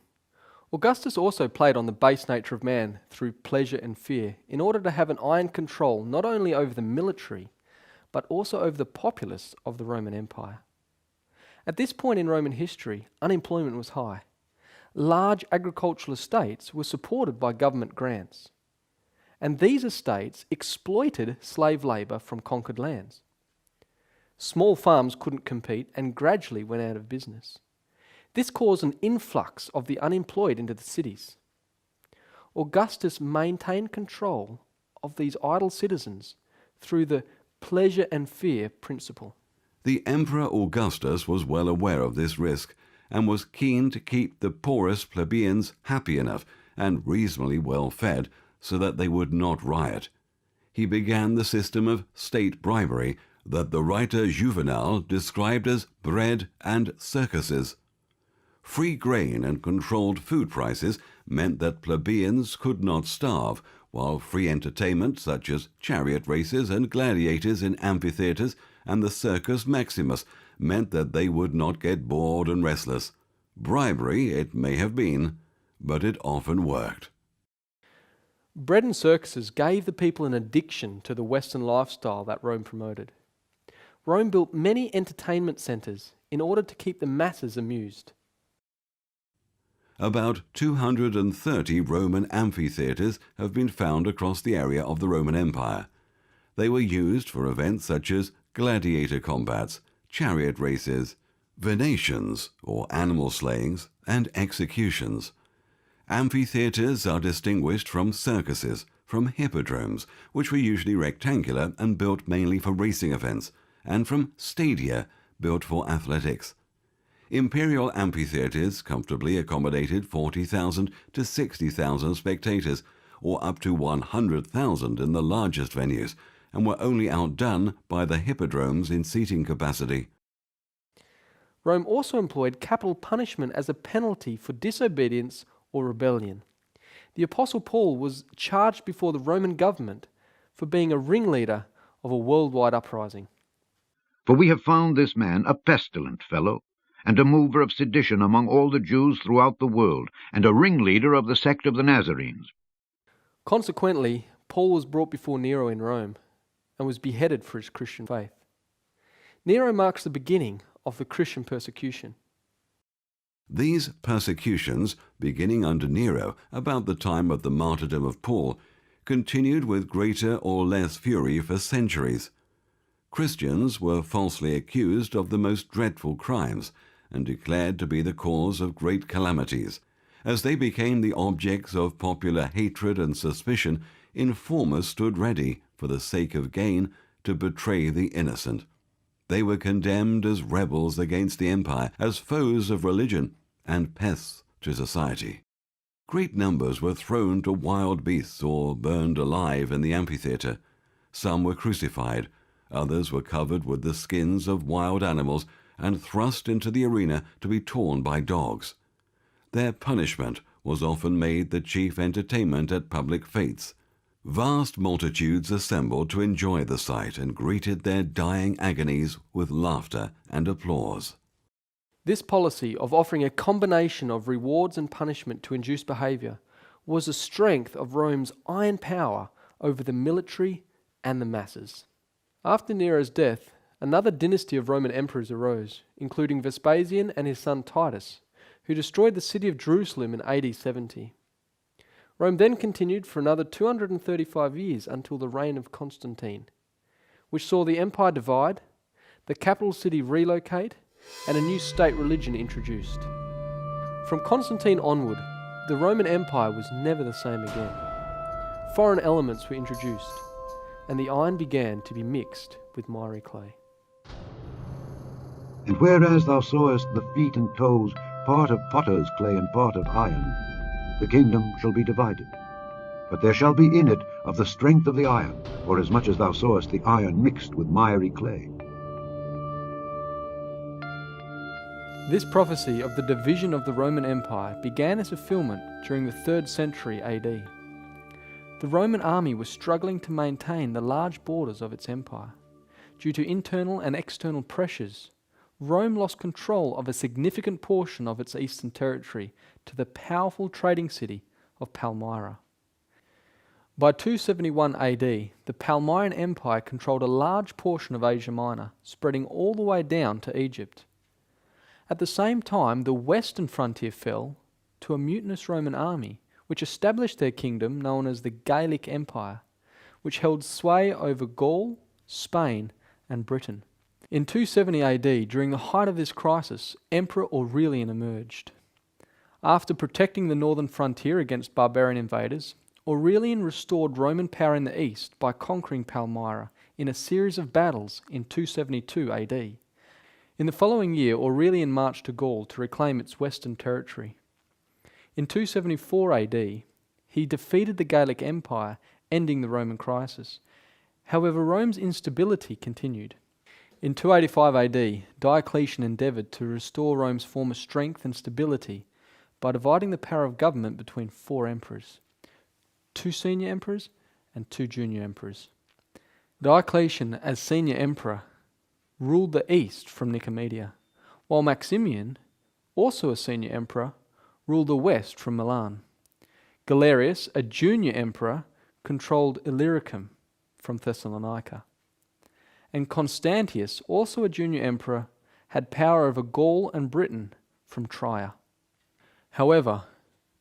Augustus also played on the base nature of man through pleasure and fear in order to have an iron control not only over the military, but also over the populace of the Roman Empire. At this point in Roman history, unemployment was high. Large agricultural estates were supported by government grants, and these estates exploited slave labour from conquered lands. Small farms couldn't compete and gradually went out of business. This caused an influx of the unemployed into the cities. Augustus maintained control of these idle citizens through the pleasure and fear principle. The Emperor Augustus was well aware of this risk and was keen to keep the poorest plebeians happy enough and reasonably well fed so that they would not riot. He began the system of state bribery that the writer Juvenal described as bread and circuses. Free grain and controlled food prices meant that plebeians could not starve, while free entertainment such as chariot races and gladiators in amphitheatres and the Circus Maximus meant that they would not get bored and restless. Bribery it may have been, but it often worked. Bread and circuses gave the people an addiction to the Western lifestyle that Rome promoted. Rome built many entertainment centres in order to keep the masses amused. About 230 Roman amphitheatres have been found across the area of the Roman Empire. They were used for events such as gladiator combats, chariot races, venations, or animal slayings, and executions. Amphitheatres are distinguished from circuses, from hippodromes, which were usually rectangular and built mainly for racing events, and from stadia built for athletics. Imperial amphitheatres comfortably accommodated 40,000 to 60,000 spectators, or up to 100,000 in the largest venues, and were only outdone by the hippodromes in seating capacity. Rome also employed capital punishment as a penalty for disobedience or rebellion. The Apostle Paul was charged before the Roman government for being a ringleader of a worldwide uprising. For we have found this man a pestilent fellow, and a mover of sedition among all the Jews throughout the world, and a ringleader of the sect of the Nazarenes. Consequently, Paul was brought before Nero in Rome and was beheaded for his Christian faith. Nero marks the beginning of the Christian persecution. These persecutions, beginning under Nero about the time of the martyrdom of Paul, continued with greater or less fury for centuries. Christians were falsely accused of the most dreadful crimes and declared to be the cause of great calamities. As they became the objects of popular hatred and suspicion, informers stood ready, for the sake of gain, to betray the innocent. They were condemned as rebels against the empire, as foes of religion, and pests to society. Great numbers were thrown to wild beasts or burned alive in the amphitheatre. Some were crucified, others were covered with the skins of wild animals and thrust into the arena to be torn by dogs. Their punishment was often made the chief entertainment at public fetes. Vast multitudes assembled to enjoy the sight and greeted their dying agonies with laughter and applause. This policy of offering a combination of rewards and punishment to induce behaviour was the strength of Rome's iron power over the military and the masses. After Nero's death, another dynasty of Roman emperors arose, including Vespasian and his son Titus, who destroyed the city of Jerusalem in AD 70. Rome then continued for another 235 years until the reign of Constantine, which saw the empire divide, the capital city relocate, and a new state religion introduced. From Constantine onward, the Roman Empire was never the same again. Foreign elements were introduced, and the iron began to be mixed with miry clay. And whereas thou sawest the feet and toes, part of potter's clay and part of iron, the kingdom shall be divided. But there shall be in it of the strength of the iron, forasmuch as thou sawest the iron mixed with miry clay. This prophecy of the division of the Roman Empire began as fulfillment during the 3rd century AD. The Roman army was struggling to maintain the large borders of its empire. Due to internal and external pressures, Rome lost control of a significant portion of its eastern territory to the powerful trading city of Palmyra. By 271 AD, the Palmyran Empire controlled a large portion of Asia Minor, spreading all the way down to Egypt. At the same time, the western frontier fell to a mutinous Roman army, which established their kingdom known as the Gallic Empire, which held sway over Gaul, Spain, and Britain. In 270 AD, during the height of this crisis, Emperor Aurelian emerged. After protecting the northern frontier against barbarian invaders, Aurelian restored Roman power in the east by conquering Palmyra in a series of battles in 272 AD. In the following year, Aurelian marched to Gaul to reclaim its western territory. In 274 AD, he defeated the Gallic Empire, ending the Roman crisis. However, Rome's instability continued. In 285 AD, Diocletian endeavoured to restore Rome's former strength and stability by dividing the power of government between 4 emperors, 2 senior emperors and 2 junior emperors. Diocletian, as senior emperor, ruled the east from Nicomedia, while Maximian, also a senior emperor, ruled the west from Milan. Galerius, a junior emperor, controlled Illyricum from Thessalonica. And Constantius, also a junior emperor, had power over Gaul and Britain from Trier. However,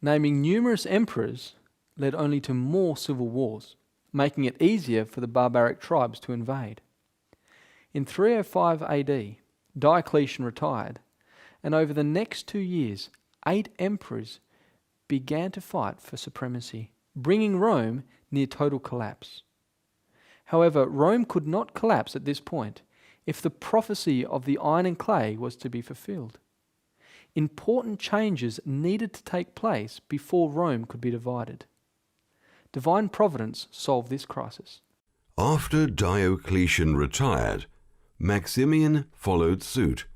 naming numerous emperors led only to more civil wars, making it easier for the barbaric tribes to invade. In 305 AD, Diocletian retired, and over the next 2 years, 8 emperors began to fight for supremacy, bringing Rome near total collapse. However, Rome could not collapse at this point. if the prophecy of the iron and clay was to be fulfilled. Important changes needed to take place before Rome could be divided. Divine providence solved this crisis. After Diocletian retired, Maximian followed suit.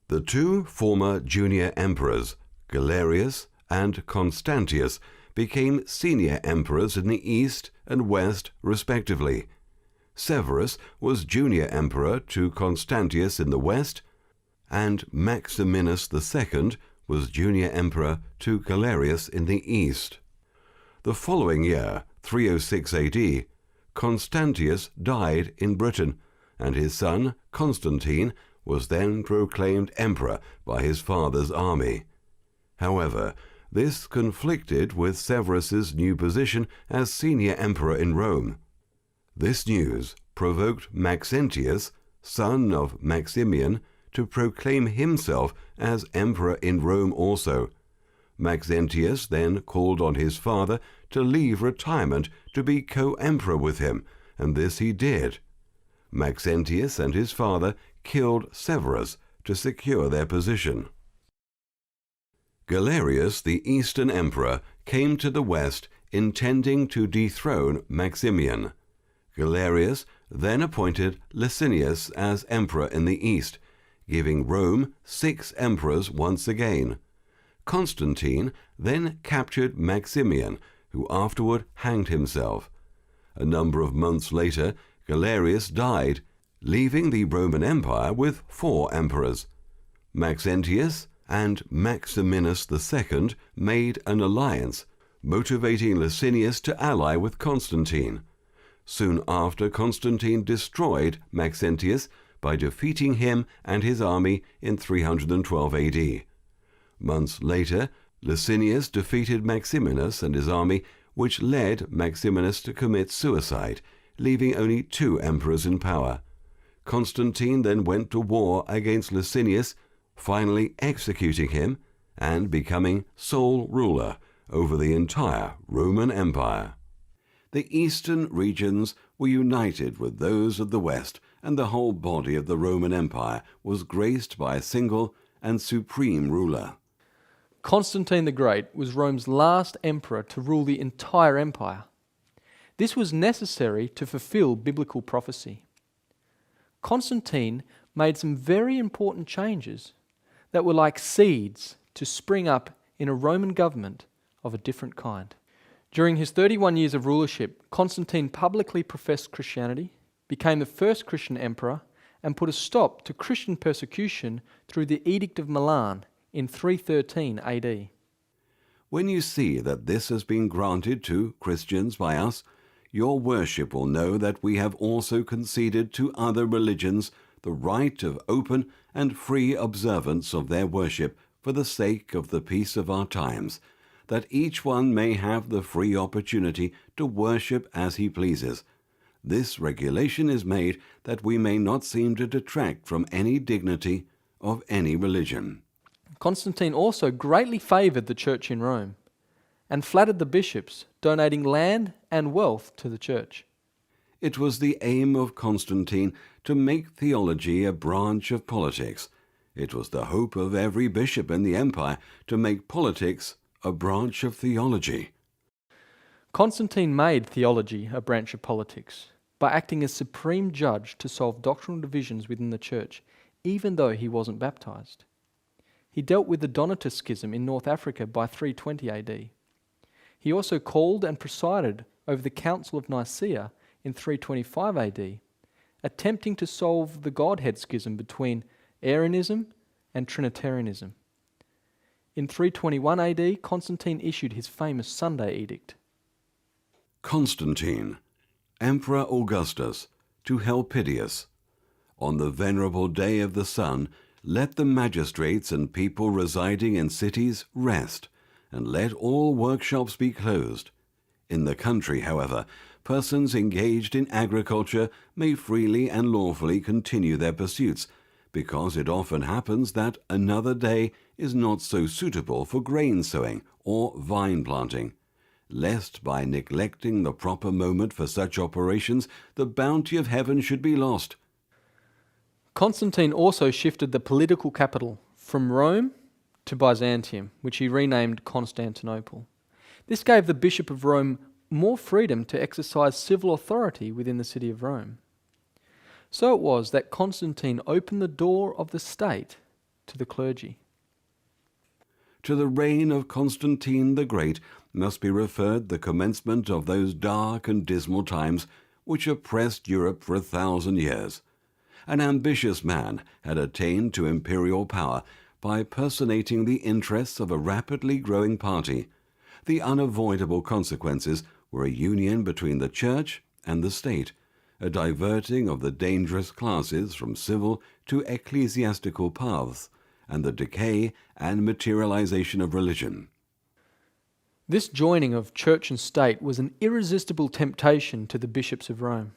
The two former junior emperors, Galerius and Constantius, became senior emperors in the east and west respectively. Severus was junior emperor to Constantius in the west, and Maximinus II was junior emperor to Galerius in the east. The following year, 306 AD, Constantius died in Britain, and his son Constantine was then proclaimed emperor by his father's army. However, this conflicted with Severus's new position as senior emperor in Rome. This news provoked Maxentius, son of Maximian, to proclaim himself as emperor in Rome also. Maxentius then called on his father to leave retirement to be co-emperor with him, and this he did. Maxentius and his father killed Severus to secure their position. Galerius, the eastern emperor, came to the west intending to dethrone Maximian. Galerius then appointed Licinius as emperor in the east, giving Rome 6 emperors once again. Constantine then captured Maximian, who afterward hanged himself. A number of months later, Galerius died, leaving the Roman Empire with 4 emperors. Maxentius and Maximinus II made an alliance, motivating Licinius to ally with Constantine. Soon after, Constantine destroyed Maxentius by defeating him and his army in 312 AD. Months later, Licinius defeated Maximinus and his army, which led Maximinus to commit suicide, leaving only 2 emperors in power. Constantine then went to war against Licinius, finally executing him and becoming sole ruler over the entire Roman Empire. The eastern regions were united with those of the west, and the whole body of the Roman Empire was graced by a single and supreme ruler. Constantine the Great was Rome's last emperor to rule the entire empire. This was necessary to fulfill biblical prophecy. Constantine made some very important changes that were like seeds to spring up in a Roman government of a different kind. During his 31 years of rulership, Constantine publicly professed Christianity, became the first Christian emperor, and put a stop to Christian persecution through the Edict of Milan in 313 AD. When you see that this has been granted to Christians by us, your worship will know that we have also conceded to other religions the right of open and free observance of their worship for the sake of the peace of our times, that each one may have the free opportunity to worship as he pleases. This regulation is made that we may not seem to detract from any dignity of any religion. Constantine also greatly favoured the church in Rome and flattered the bishops, donating land and wealth to the church. It was the aim of Constantine to make theology a branch of politics. It was the hope of every bishop in the empire to make politics a branch of theology. Constantine made theology a branch of politics by acting as supreme judge to solve doctrinal divisions within the church, even though he wasn't baptized. He dealt with the Donatist schism in North Africa by 320 AD. He also called and presided over the Council of Nicaea in 325 AD, attempting to solve the Godhead schism between Arianism and Trinitarianism. In 321 AD, Constantine issued his famous Sunday Edict. Constantine, Emperor Augustus, to Helpidius. On the venerable day of the sun, let the magistrates and people residing in cities rest, and let all workshops be closed. In the country, however, persons engaged in agriculture may freely and lawfully continue their pursuits, because it often happens that another day is not so suitable for grain sowing or vine planting, lest by neglecting the proper moment for such operations the bounty of heaven should be lost. Constantine also shifted the political capital from Rome to Byzantium, which he renamed Constantinople. This gave the Bishop of Rome more freedom to exercise civil authority within the city of Rome. So it was that Constantine opened the door of the state to the clergy. To the reign of Constantine the Great must be referred the commencement of those dark and dismal times which oppressed Europe for 1,000 years. An ambitious man had attained to imperial power by personating the interests of a rapidly growing party. The unavoidable consequences were a union between the church and the state, a diverting of the dangerous classes from civil to ecclesiastical paths, and the decay and materialization of religion. This joining of church and state was an irresistible temptation to the bishops of Rome.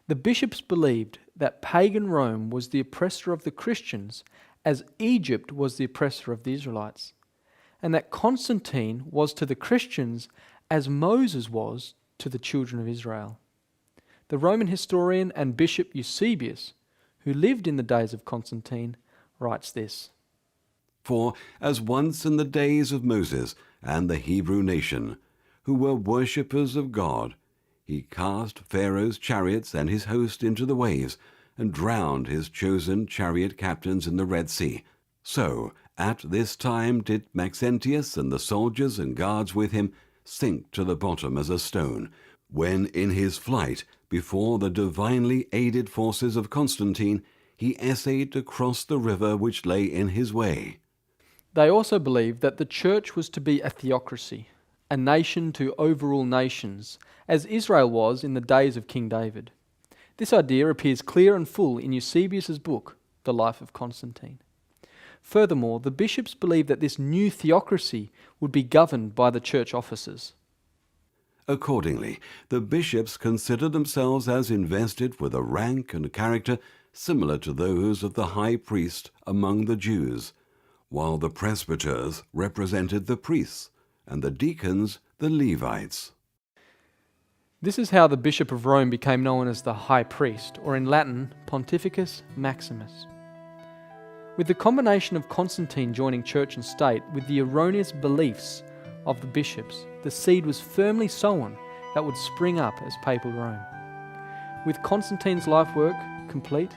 The bishops believed that pagan Rome was the oppressor of the Christians, as Egypt was the oppressor of the Israelites, and that Constantine was to the Christians as Moses was to the children of Israel. The Roman historian and bishop Eusebius, who lived in the days of Constantine, writes this: For as once in the days of Moses and the Hebrew nation, who were worshippers of God, he cast Pharaoh's chariots and his host into the waves, and drowned his chosen chariot captains in the Red Sea. So at this time did Maxentius and the soldiers and guards with him sink to the bottom as a stone, when in his flight before the divinely aided forces of Constantine he essayed to cross the river which lay in his way. They also believed that the church was to be a theocracy, a nation to overrule nations, as Israel was in the days of King David. This idea appears clear and full in Eusebius's book, The Life of Constantine. Furthermore, the bishops believed that this new theocracy would be governed by the church officers. Accordingly, the bishops considered themselves as invested with a rank and character similar to those of the high priest among the Jews, while the presbyters represented the priests and the deacons the Levites. This is how the Bishop of Rome became known as the High Priest, or in Latin, Pontificus Maximus. With the combination of Constantine joining church and state with the erroneous beliefs of the bishops, the seed was firmly sown that would spring up as Papal Rome. With Constantine's life work complete,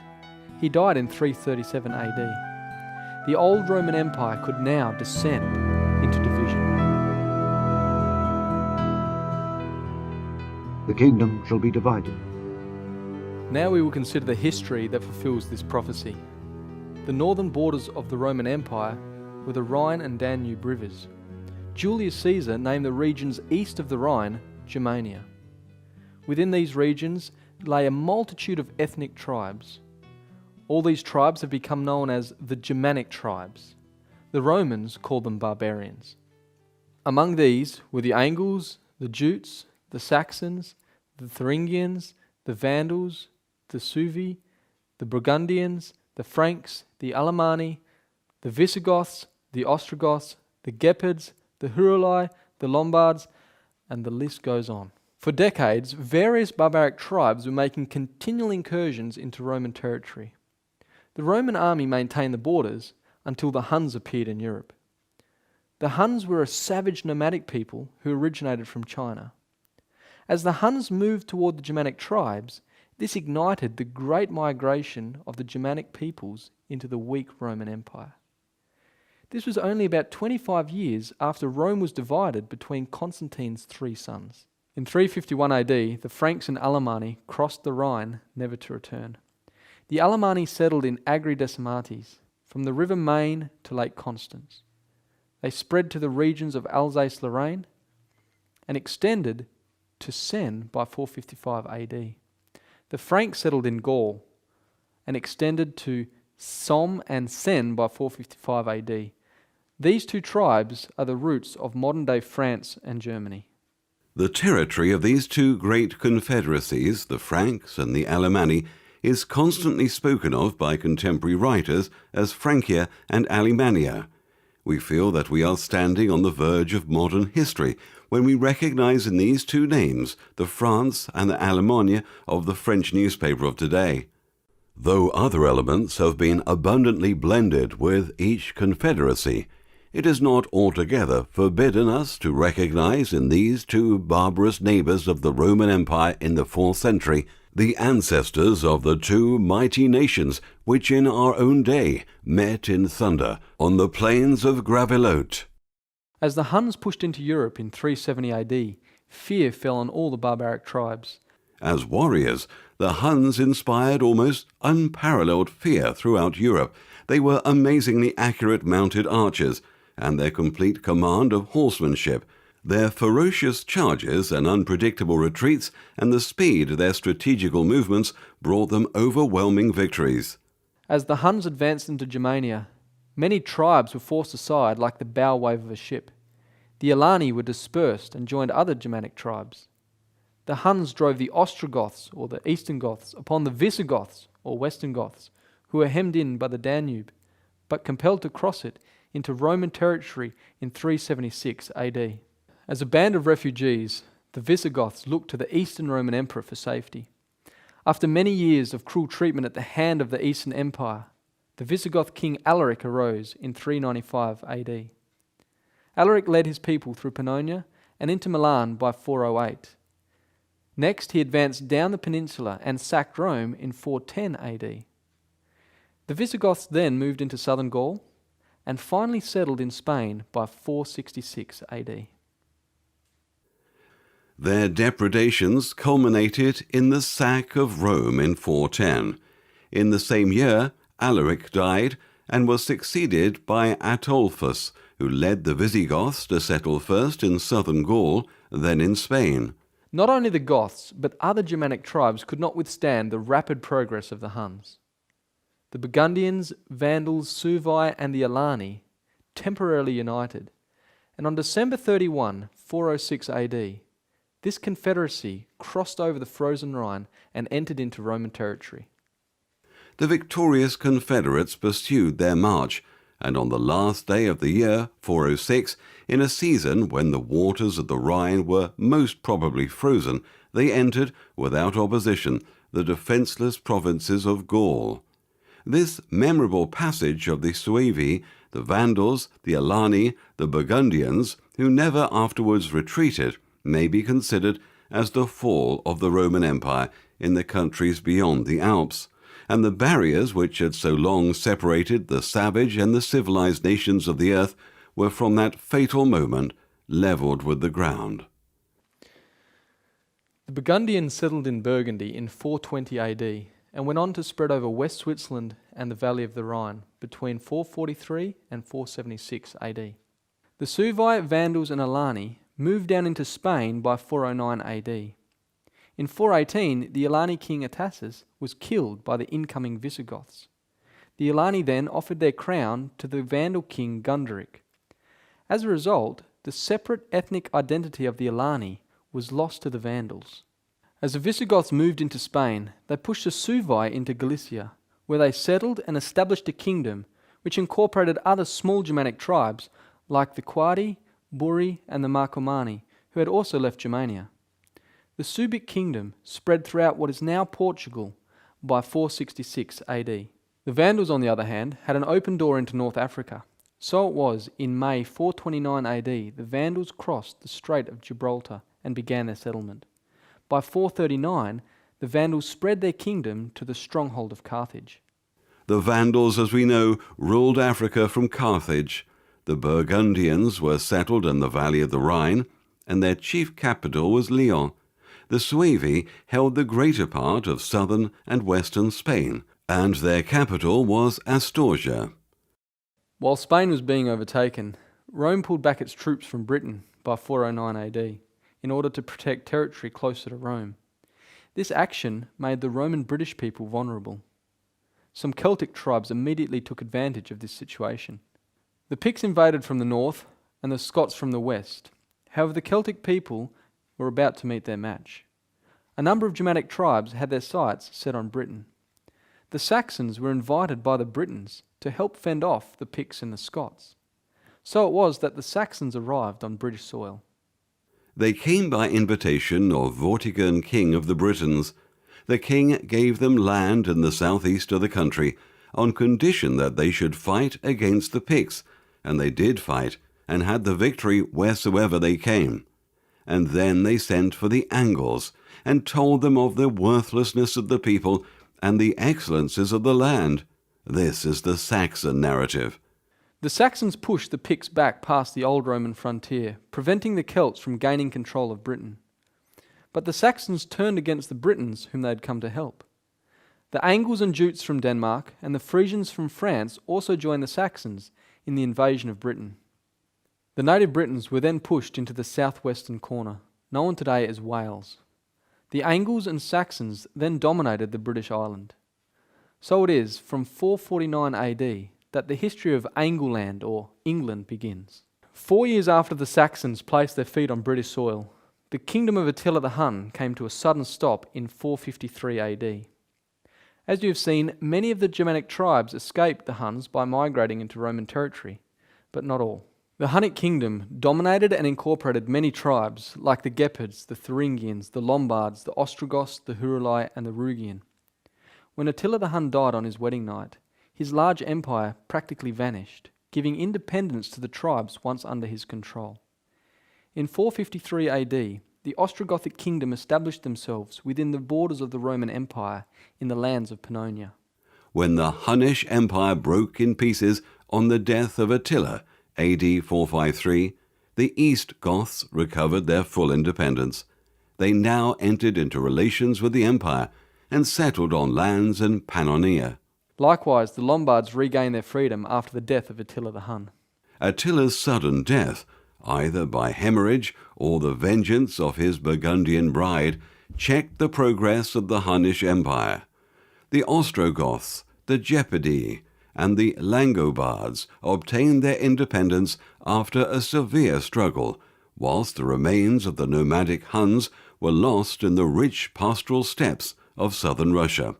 he died in 337 AD. The old Roman Empire could now descend into division. The kingdom shall be divided. Now we will consider the history that fulfills this prophecy. The northern borders of the Roman Empire were the Rhine and Danube rivers. Julius Caesar named the regions east of the Rhine Germania. Within these regions lay a multitude of ethnic tribes. All these tribes have become known as the Germanic tribes. The Romans called them barbarians. Among these were the Angles, the Jutes, the Saxons, the Thuringians, the Vandals, the Suevi, the Burgundians, the Franks, the Alemanni, the Visigoths, the Ostrogoths, the Gepids, the Heruli, the Lombards, and the list goes on. For decades, various barbaric tribes were making continual incursions into Roman territory. The Roman army maintained the borders until the Huns appeared in Europe. The Huns were a savage nomadic people who originated from China. As the Huns moved toward the Germanic tribes, this ignited the great migration of the Germanic peoples into the weak Roman Empire. This was only about 25 years after Rome was divided between Constantine's three sons. In 351 AD, the Franks and Alemanni crossed the Rhine, never to return. The Alemanni settled in Agri Decimates, from the River Main to Lake Constance. They spread to the regions of Alsace-Lorraine and extended to Seine by 455 AD. The Franks settled in Gaul and extended to Somme and Seine by 455 AD. These two tribes are the roots of modern-day France and Germany. The territory of these two great confederacies, the Franks and the Alemanni, is constantly spoken of by contemporary writers as Francia and Alemannia. We feel that we are standing on the verge of modern history when we recognize in these two names the France and the Alemannia of the French newspaper of today. Though other elements have been abundantly blended with each confederacy, it is not altogether forbidden us to recognize in these two barbarous neighbors of the Roman Empire in the 4th century the ancestors of the two mighty nations which in our own day met in thunder on the plains of Gravelotte. As the Huns pushed into Europe in 370 AD, fear fell on all the barbaric tribes. As warriors, the Huns inspired almost unparalleled fear throughout Europe. They were amazingly accurate mounted archers, and their complete command of horsemanship, their ferocious charges and unpredictable retreats, and the speed of their strategical movements brought them overwhelming victories. As the Huns advanced into Germania, many tribes were forced aside like the bow wave of a ship. The Alani were dispersed and joined other Germanic tribes. The Huns drove the Ostrogoths, or the Eastern Goths, upon the Visigoths, or Western Goths, who were hemmed in by the Danube, but compelled to cross it into Roman territory in 376 AD. As a band of refugees, the Visigoths looked to the Eastern Roman Emperor for safety. After many years of cruel treatment at the hand of the Eastern Empire, the Visigoth king Alaric arose in 395 AD. Alaric led his people through Pannonia and into Milan by 408. Next, he advanced down the peninsula and sacked Rome in 410 AD. The Visigoths then moved into southern Gaul and finally settled in Spain by 466 AD. Their depredations culminated in the sack of Rome in 410. In the same year, Alaric died and was succeeded by Ataulfus, who led the Visigoths to settle first in southern Gaul, then in Spain. Not only the Goths, but other Germanic tribes could not withstand the rapid progress of the Huns. The Burgundians, Vandals, Suevi, and the Alani temporarily united, and on December 31, 406 AD, this confederacy crossed over the frozen Rhine and entered into Roman territory. The victorious Confederates pursued their march, and on the last day of the year, 406, in a season when the waters of the Rhine were most probably frozen, they entered, without opposition, the defenceless provinces of Gaul. This memorable passage of the Suevi, the Vandals, the Alani, the Burgundians, who never afterwards retreated, may be considered as the fall of the Roman Empire in the countries beyond the Alps, and the barriers which had so long separated the savage and the civilized nations of the earth were from that fatal moment levelled with the ground. The Burgundians settled in Burgundy in 420 AD and went on to spread over West Switzerland and the valley of the Rhine between 443 and 476 AD. The Suevi, Vandals and Alani moved down into Spain by 409 AD. In 418, the Alani king Atassus was killed by the incoming Visigoths. The Alani then offered their crown to the Vandal king Gunderic. As a result, the separate ethnic identity of the Alani was lost to the Vandals. As the Visigoths moved into Spain, they pushed the Suevi into Galicia, where they settled and established a kingdom which incorporated other small Germanic tribes like the Quadi, Buri, and the Marcomanni, who had also left Germania. The Suebic kingdom spread throughout what is now Portugal by 466 AD. The Vandals, on the other hand, had an open door into North Africa. So it was in May 429 AD the Vandals crossed the Strait of Gibraltar and began their settlement. By 439, the Vandals spread their kingdom to the stronghold of Carthage. The Vandals, as we know, ruled Africa from Carthage. The Burgundians were settled in the valley of the Rhine, and their chief capital was Lyon. The Suevi held the greater part of southern and western Spain, and their capital was Astorga. While Spain was being overtaken, Rome pulled back its troops from Britain by 409 AD in order to protect territory closer to Rome. This action made the Roman British people vulnerable. Some Celtic tribes immediately took advantage of this situation. The Picts invaded from the north and the Scots from the west. However, the Celtic people were about to meet their match. A number of Germanic tribes had their sights set on Britain. The Saxons were invited by the Britons to help fend off the Picts and the Scots. So it was that the Saxons arrived on British soil. They came by invitation of Vortigern, king of the Britons. The king gave them land in the southeast of the country, on condition that they should fight against the Picts, and they did fight, and had the victory wheresoever they came. And then they sent for the Angles, and told them of the worthlessness of the people, and the excellences of the land. This is the Saxon narrative. The Saxons pushed the Picts back past the old Roman frontier, preventing the Celts from gaining control of Britain. But the Saxons turned against the Britons whom they had come to help. The Angles and Jutes from Denmark and the Frisians from France also joined the Saxons in the invasion of Britain. The native Britons were then pushed into the southwestern corner, known today as Wales. The Angles and Saxons then dominated the British island. So it is from 449 AD that the history of Angleland, or England, begins. 4 years after the Saxons placed their feet on British soil, the kingdom of Attila the Hun came to a sudden stop in 453 AD. As you have seen, many of the Germanic tribes escaped the Huns by migrating into Roman territory, but not all. The Hunnic kingdom dominated and incorporated many tribes like the Gepids, the Thuringians, the Lombards, the Ostrogoths, the Huruli, and the Rugian. When Attila the Hun died on his wedding night, his large empire practically vanished, giving independence to the tribes once under his control. In 453 AD, the Ostrogothic kingdom established themselves within the borders of the Roman Empire in the lands of Pannonia. When the Hunnish Empire broke in pieces on the death of Attila, AD 453, the East Goths recovered their full independence. They now entered into relations with the empire and settled on lands in Pannonia. Likewise, the Lombards regained their freedom after the death of Attila the Hun. Attila's sudden death, either by hemorrhage or the vengeance of his Burgundian bride, checked the progress of the Hunnish Empire. The Ostrogoths, the Gepidi, and the Langobards obtained their independence after a severe struggle, whilst the remains of the nomadic Huns were lost in the rich pastoral steppes of southern Russia.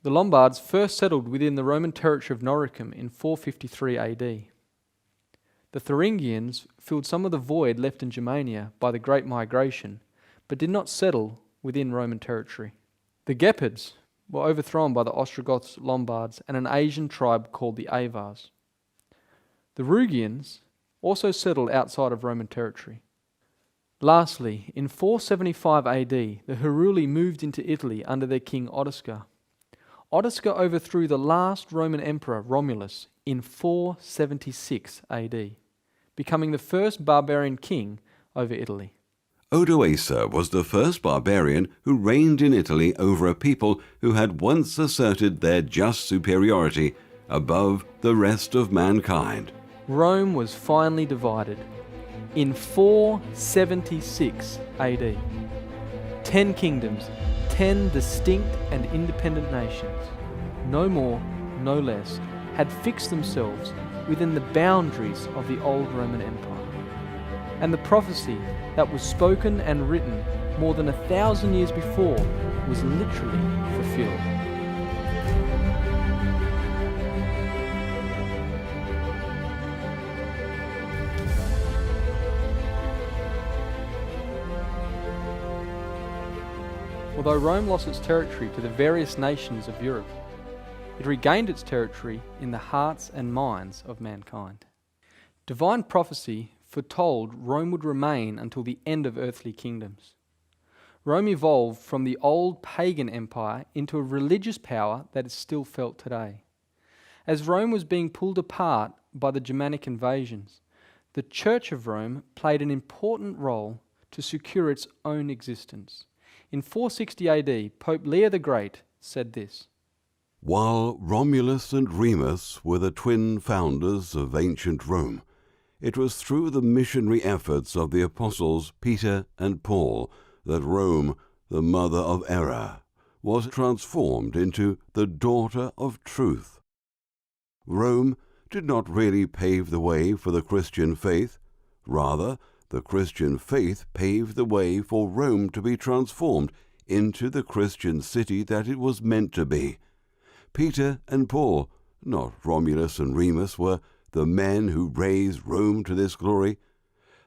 The Lombards first settled within the Roman territory of Noricum in 453 AD. The Thuringians filled some of the void left in Germania by the Great Migration, but did not settle within Roman territory. The Gepids were overthrown by the Ostrogoths, Lombards, and an Asian tribe called the Avars. The Rugians also settled outside of Roman territory. Lastly, in 475 AD, the Huruli moved into Italy under their king Ottoscar. Ottoscar overthrew the last Roman emperor, Romulus, in 476 AD, becoming the first barbarian king over Italy. Odoacer was the first barbarian who reigned in Italy over a people who had once asserted their just superiority above the rest of mankind. Rome was finally divided in 476 AD. 10 kingdoms, 10 distinct and independent nations, no more, no less, had fixed themselves within the boundaries of the old Roman Empire. And the prophecy that was spoken and written more than 1,000 years before was literally fulfilled. Although Rome lost its territory to the various nations of Europe, it regained its territory in the hearts and minds of mankind. Divine prophecy foretold Rome would remain until the end of earthly kingdoms. Rome evolved from the old pagan empire into a religious power that is still felt today. As Rome was being pulled apart by the Germanic invasions, the Church of Rome played an important role to secure its own existence. In 460 AD, Pope Leo the Great said this: While Romulus and Remus were the twin founders of ancient Rome, it was through the missionary efforts of the apostles Peter and Paul that Rome, the mother of error, was transformed into the daughter of truth. Rome did not really pave the way for the Christian faith. Rather, the Christian faith paved the way for Rome to be transformed into the Christian city that it was meant to be. Peter and Paul, not Romulus and Remus, were the men who raised Rome to this glory,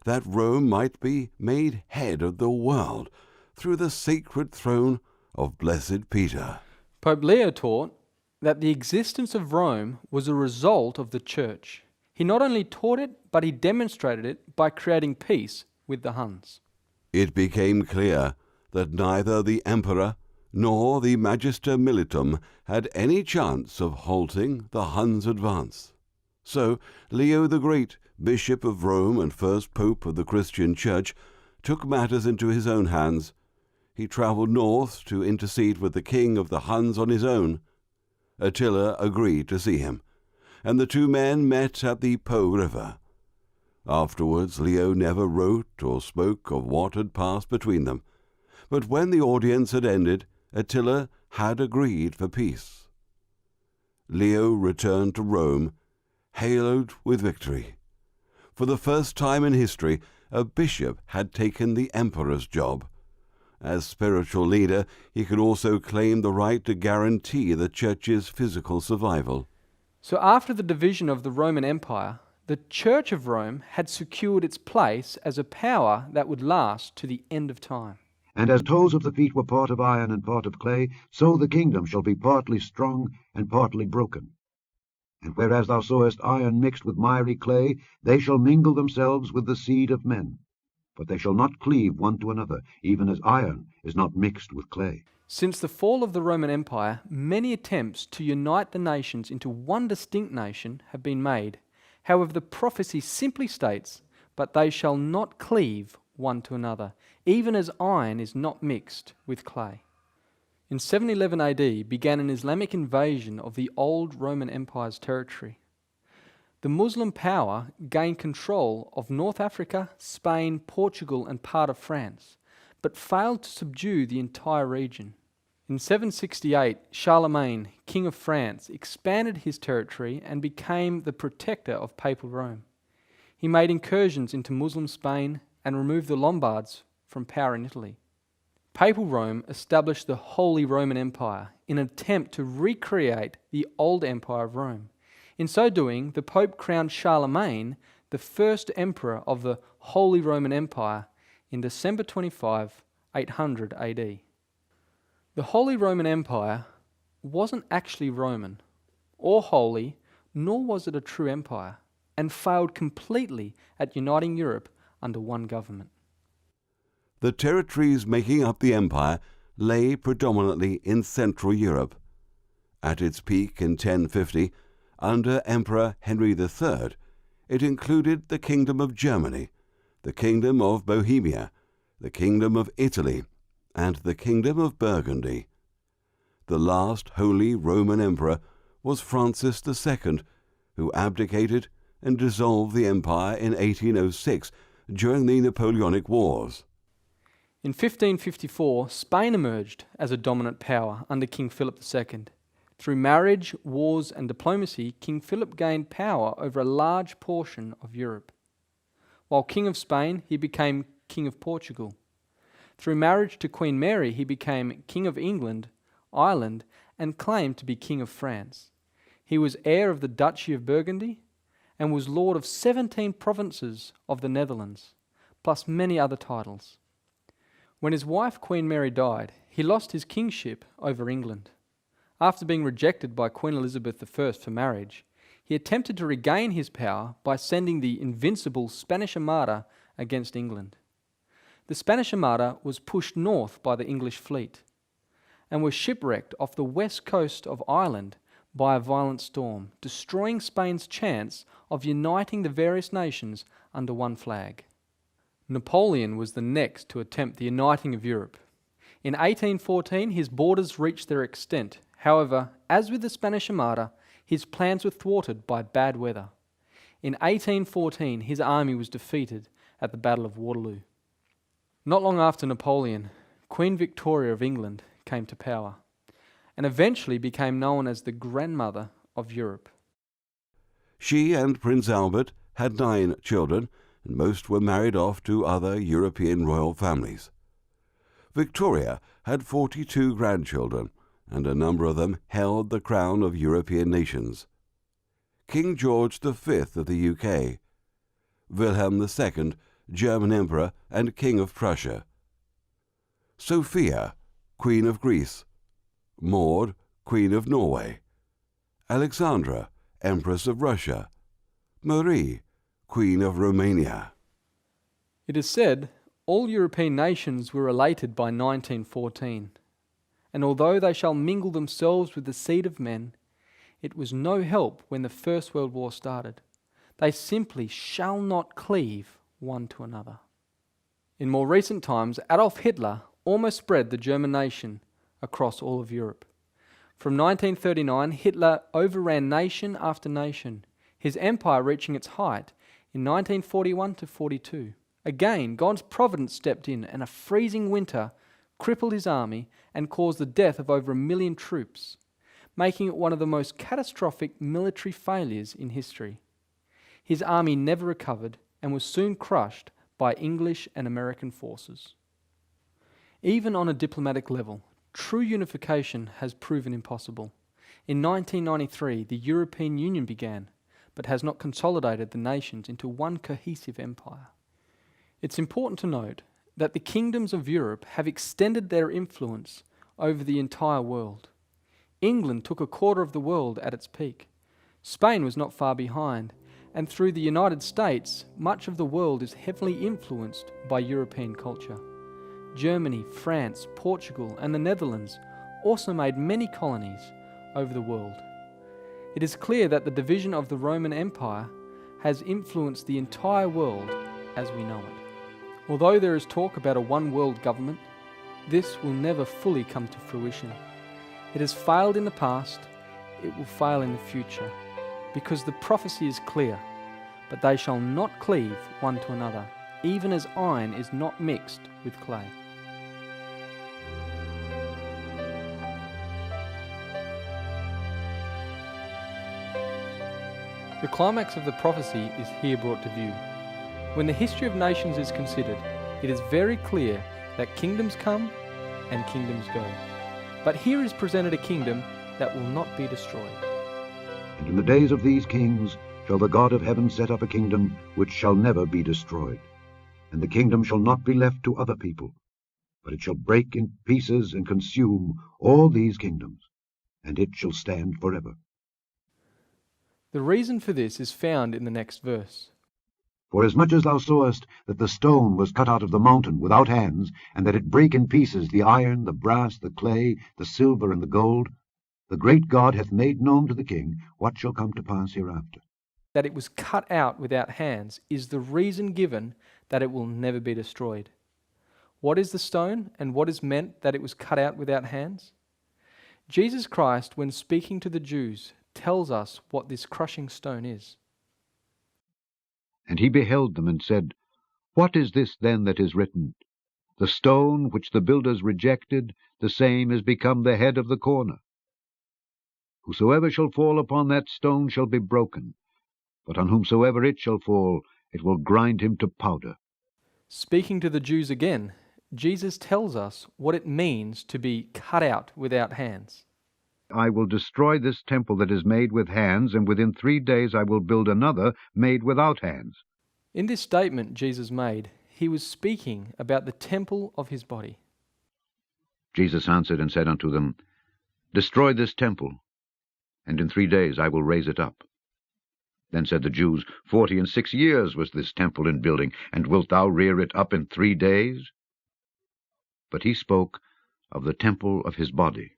that Rome might be made head of the world through the sacred throne of blessed Peter. Pope Leo taught that the existence of Rome was a result of the Church. He not only taught it, but he demonstrated it by creating peace with the Huns. It became clear that neither the emperor nor the Magister Militum had any chance of halting the Huns' advance. So Leo the Great, Bishop of Rome and first Pope of the Christian Church, took matters into his own hands. He travelled north to intercede with the king of the Huns on his own. Attila agreed to see him, and the two men met at the Po River. Afterwards Leo never wrote or spoke of what had passed between them, but when the audience had ended, Attila had agreed for peace. Leo returned to Rome, haloed with victory. For the first time in history, a bishop had taken the emperor's job. As spiritual leader, he could also claim the right to guarantee the Church's physical survival. So after the division of the Roman Empire, the Church of Rome had secured its place as a power that would last to the end of time. And as toes of the feet were part of iron and part of clay, so the kingdom shall be partly strong and partly broken. And whereas thou sawest iron mixed with miry clay, they shall mingle themselves with the seed of men. But they shall not cleave one to another, even as iron is not mixed with clay. Since the fall of the Roman Empire, many attempts to unite the nations into one distinct nation have been made. However, the prophecy simply states, "But they shall not cleave one to another, even as iron is not mixed with clay." In 711 AD began an Islamic invasion of the old Roman Empire's territory. The Muslim power gained control of North Africa, Spain, Portugal, and part of France, but failed to subdue the entire region. In 768, Charlemagne, King of France, expanded his territory and became the protector of Papal Rome. He made incursions into Muslim Spain and removed the Lombards from power in Italy. Papal Rome established the Holy Roman Empire in an attempt to recreate the old Empire of Rome. In so doing, the Pope crowned Charlemagne the first emperor of the Holy Roman Empire in December 25, 800 AD. The Holy Roman Empire wasn't actually Roman or holy, nor was it a true empire, and failed completely at uniting Europe under one government. The territories making up the empire lay predominantly in Central Europe. At its peak in 1050, under Emperor Henry III, it included the Kingdom of Germany, the Kingdom of Bohemia, the Kingdom of Italy, and the Kingdom of Burgundy. The last Holy Roman Emperor was Francis II, who abdicated and dissolved the empire in 1806 during the Napoleonic Wars. In 1554, Spain emerged as a dominant power under King Philip II. Through marriage, wars, and diplomacy, King Philip gained power over a large portion of Europe. While King of Spain, he became King of Portugal. Through marriage to Queen Mary, he became King of England, Ireland, and claimed to be King of France. He was heir of the Duchy of Burgundy and was lord of 17 provinces of the Netherlands, plus many other titles. When his wife Queen Mary died, he lost his kingship over England. After being rejected by Queen Elizabeth I for marriage, he attempted to regain his power by sending the invincible Spanish Armada against England. The Spanish Armada was pushed north by the English fleet and was shipwrecked off the west coast of Ireland by a violent storm, destroying Spain's chance of uniting the various nations under one flag. Napoleon was the next to attempt the uniting of Europe. In 1814, his borders reached their extent. However, as with the Spanish Armada, his plans were thwarted by bad weather. In 1814, his army was defeated at the Battle of Waterloo. Not long after Napoleon, Queen Victoria of England came to power and eventually became known as the grandmother of Europe. She and Prince Albert had 9 children, and most were married off to other European royal families. Victoria had 42 grandchildren, and a number of them held the crown of European nations. King George V of the UK, Wilhelm II, German Emperor and King of Prussia, Sophia, Queen of Greece; Maud, Queen of Norway; Alexandra, Empress of Russia; Marie, Queen of Romania. It is said all European nations were elated by 1914, and although they shall mingle themselves with the seed of men, it was no help when the First World War started. They simply shall not cleave one to another. In more recent times, Adolf Hitler almost spread the German nation across all of Europe. From 1939, Hitler overran nation after nation, his empire reaching its height in 1941 to 42. Again, God's providence stepped in, and a freezing winter crippled his army and caused the death of over 1 million troops, making it one of the most catastrophic military failures in history. His army never recovered and was soon crushed by English and American forces. Even on a diplomatic level, true unification has proven impossible. In 1993, the European Union began, but has not consolidated the nations into one cohesive empire. It's important to note that the kingdoms of Europe have extended their influence over the entire world. England took a quarter of the world at its peak. Spain was not far behind, and through the United States, much of the world is heavily influenced by European culture. Germany, France, Portugal, and the Netherlands also made many colonies over the world. It is clear that the division of the Roman Empire has influenced the entire world as we know it. Although there is talk about a one world government, this will never fully come to fruition. It has failed in the past, it will fail in the future, because the prophecy is clear, but they shall not cleave one to another, even as iron is not mixed with clay. The climax of the prophecy is here brought to view. When the history of nations is considered, it is very clear that kingdoms come and kingdoms go. But here is presented a kingdom that will not be destroyed. And in the days of these kings shall the God of heaven set up a kingdom which shall never be destroyed. And the kingdom shall not be left to other people, but it shall break in pieces and consume all these kingdoms, and it shall stand forever. The reason for this is found in the next verse. Forasmuch as thou sawest that the stone was cut out of the mountain without hands, and that it brake in pieces the iron, the brass, the clay, the silver, and the gold, the great God hath made known to the king what shall come to pass hereafter. That it was cut out without hands is the reason given that it will never be destroyed. What is the stone, and what is meant that it was cut out without hands? Jesus Christ, when speaking to the Jews, tells us what this crushing stone is. And he beheld them, and said, What is this then that is written? The stone which the builders rejected, the same is become the head of the corner. Whosoever shall fall upon that stone shall be broken, but on whomsoever it shall fall, it will grind him to powder. Speaking to the Jews again, Jesus tells us what it means to be cut out without hands. I will destroy this temple that is made with hands, and within 3 days I will build another made without hands. In this statement Jesus made, he was speaking about the temple of his body. Jesus answered and said unto them, Destroy this temple, and in 3 days I will raise it up. Then said the Jews, 46 years was this temple in building, and wilt thou rear it up in 3 days? But he spoke of the temple of his body.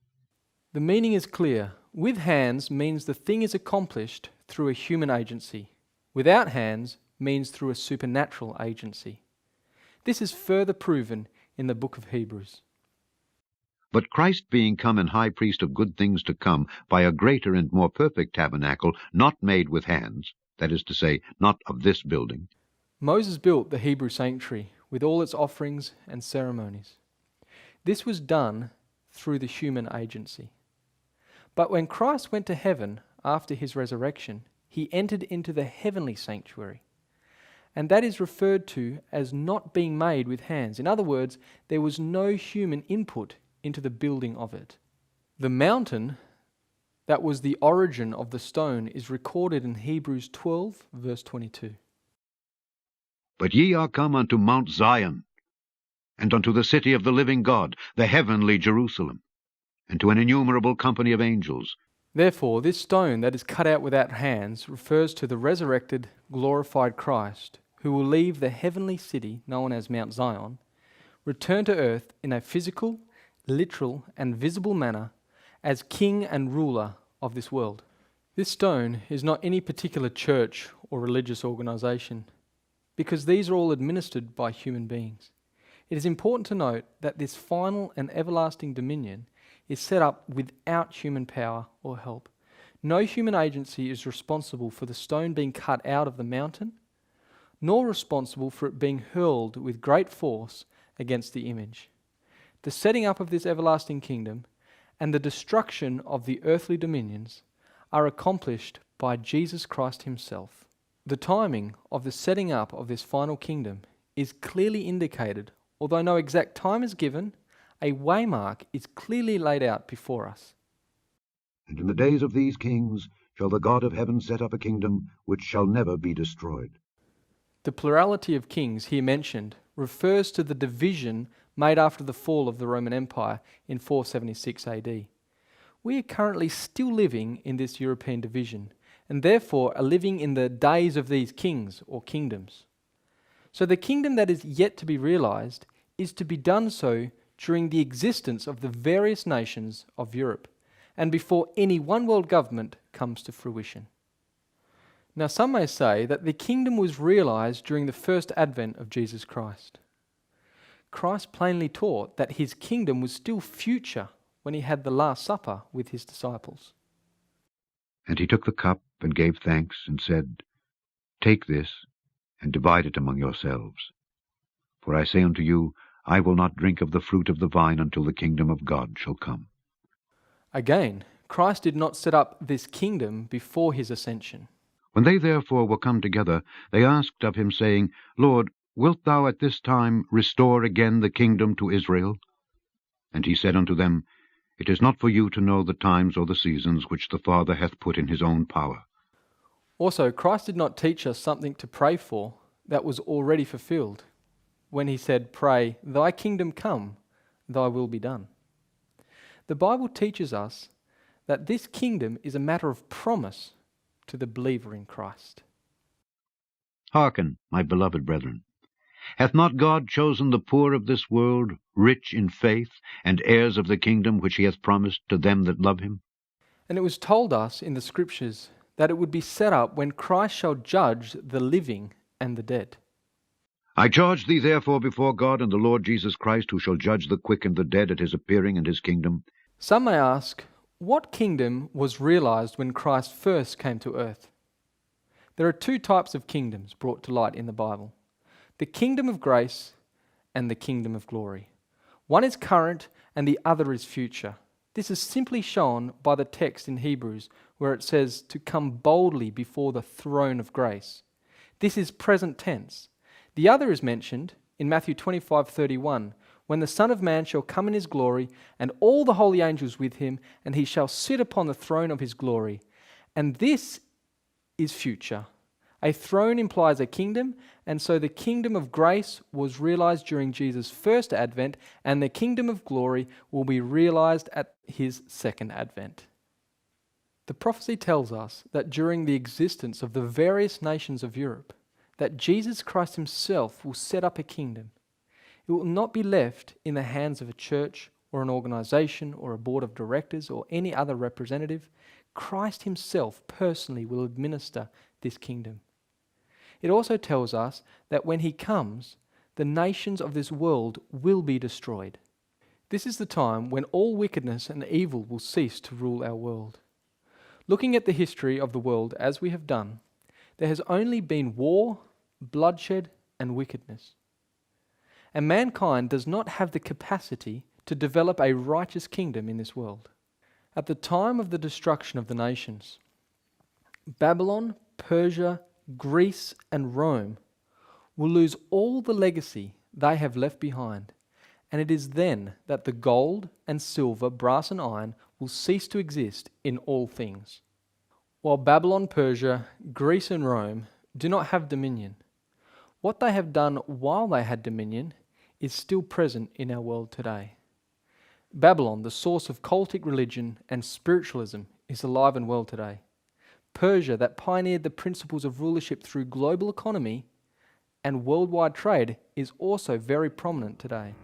The meaning is clear. With hands means the thing is accomplished through a human agency. Without hands means through a supernatural agency. This is further proven in the book of Hebrews. But Christ being come an high priest of good things to come, by a greater and more perfect tabernacle, not made with hands, that is to say, not of this building. Moses built the Hebrew sanctuary with all its offerings and ceremonies. This was done through the human agency. But when Christ went to heaven after his resurrection, he entered into the heavenly sanctuary. And that is referred to as not being made with hands. In other words, there was no human input into the building of it. The mountain that was the origin of the stone is recorded in Hebrews 12, verse 22. But ye are come unto Mount Zion, and unto the city of the living God, the heavenly Jerusalem, and to an innumerable company of angels. Therefore, this stone that is cut out without hands refers to the resurrected, glorified Christ, who will leave the heavenly city known as Mount Zion, return to earth in a physical, literal, and visible manner as king and ruler of this world. This stone is not any particular church or religious organization, because these are all administered by human beings. It is important to note that this final and everlasting dominion is set up without human power or help. No human agency is responsible for the stone being cut out of the mountain, nor responsible for it being hurled with great force against the image. The setting up of this everlasting kingdom and the destruction of the earthly dominions are accomplished by Jesus Christ himself. The timing of the setting up of this final kingdom is clearly indicated. Although no exact time is given, a waymark is clearly laid out before us. And in the days of these kings shall the God of heaven set up a kingdom which shall never be destroyed. The plurality of kings here mentioned refers to the division made after the fall of the Roman Empire in 476 AD. We are currently still living in this European division, and therefore are living in the days of these kings or kingdoms. So the kingdom that is yet to be realized is to be done so during the existence of the various nations of Europe, and before any one world government comes to fruition. Now some may say that the kingdom was realized during the first advent of Jesus Christ. Christ plainly taught that his kingdom was still future when he had the Last Supper with his disciples. And he took the cup and gave thanks, and said, Take this, and divide it among yourselves. For I say unto you, I will not drink of the fruit of the vine until the kingdom of God shall come. Again, Christ did not set up this kingdom before his ascension. When they therefore were come together, they asked of him, saying, Lord, wilt thou at this time restore again the kingdom to Israel? And he said unto them, It is not for you to know the times or the seasons which the Father hath put in his own power. Also, Christ did not teach us something to pray for that was already fulfilled when he said, Pray, thy kingdom come, thy will be done. The Bible teaches us that this kingdom is a matter of promise to the believer in Christ. Hearken, my beloved brethren. Hath not God chosen the poor of this world, rich in faith, and heirs of the kingdom which he hath promised to them that love him? And it was told us in the Scriptures that it would be set up when Christ shall judge the living and the dead. I charge thee therefore before God and the Lord Jesus Christ, who shall judge the quick and the dead at his appearing and his kingdom. Some may ask, what kingdom was realized when Christ first came to earth? There are two types of kingdoms brought to light in the Bible: the kingdom of grace and the kingdom of glory. One is current and the other is future. This is simply shown by the text in Hebrews where it says to come boldly before the throne of grace. This is present tense. The other is mentioned in Matthew 25:31, when the Son of Man shall come in his glory, and all the holy angels with him, and he shall sit upon the throne of his glory. And this is future. A throne implies a kingdom, and so the kingdom of grace was realized during Jesus' first advent, and the kingdom of glory will be realized at his second advent. The prophecy tells us that during the existence of the various nations of Europe, that Jesus Christ himself will set up a kingdom. It will not be left in the hands of a church or an organization or a board of directors or any other representative. Christ himself personally will administer this kingdom. It also tells us that when he comes, the nations of this world will be destroyed. This is the time when all wickedness and evil will cease to rule our world. Looking at the history of the world as we have done, there has only been war, bloodshed, and wickedness. And mankind does not have the capacity to develop a righteous kingdom in this world. At the time of the destruction of the nations, Babylon, Persia, Greece, and Rome will lose all the legacy they have left behind, and it is then that the gold and silver, brass and iron will cease to exist in all things. While Babylon, Persia, Greece, and Rome do not have dominion, what they have done while they had dominion is still present in our world today. Babylon, the source of cultic religion and spiritualism, is alive and well today. Persia, that pioneered the principles of rulership through global economy and worldwide trade, is also very prominent today.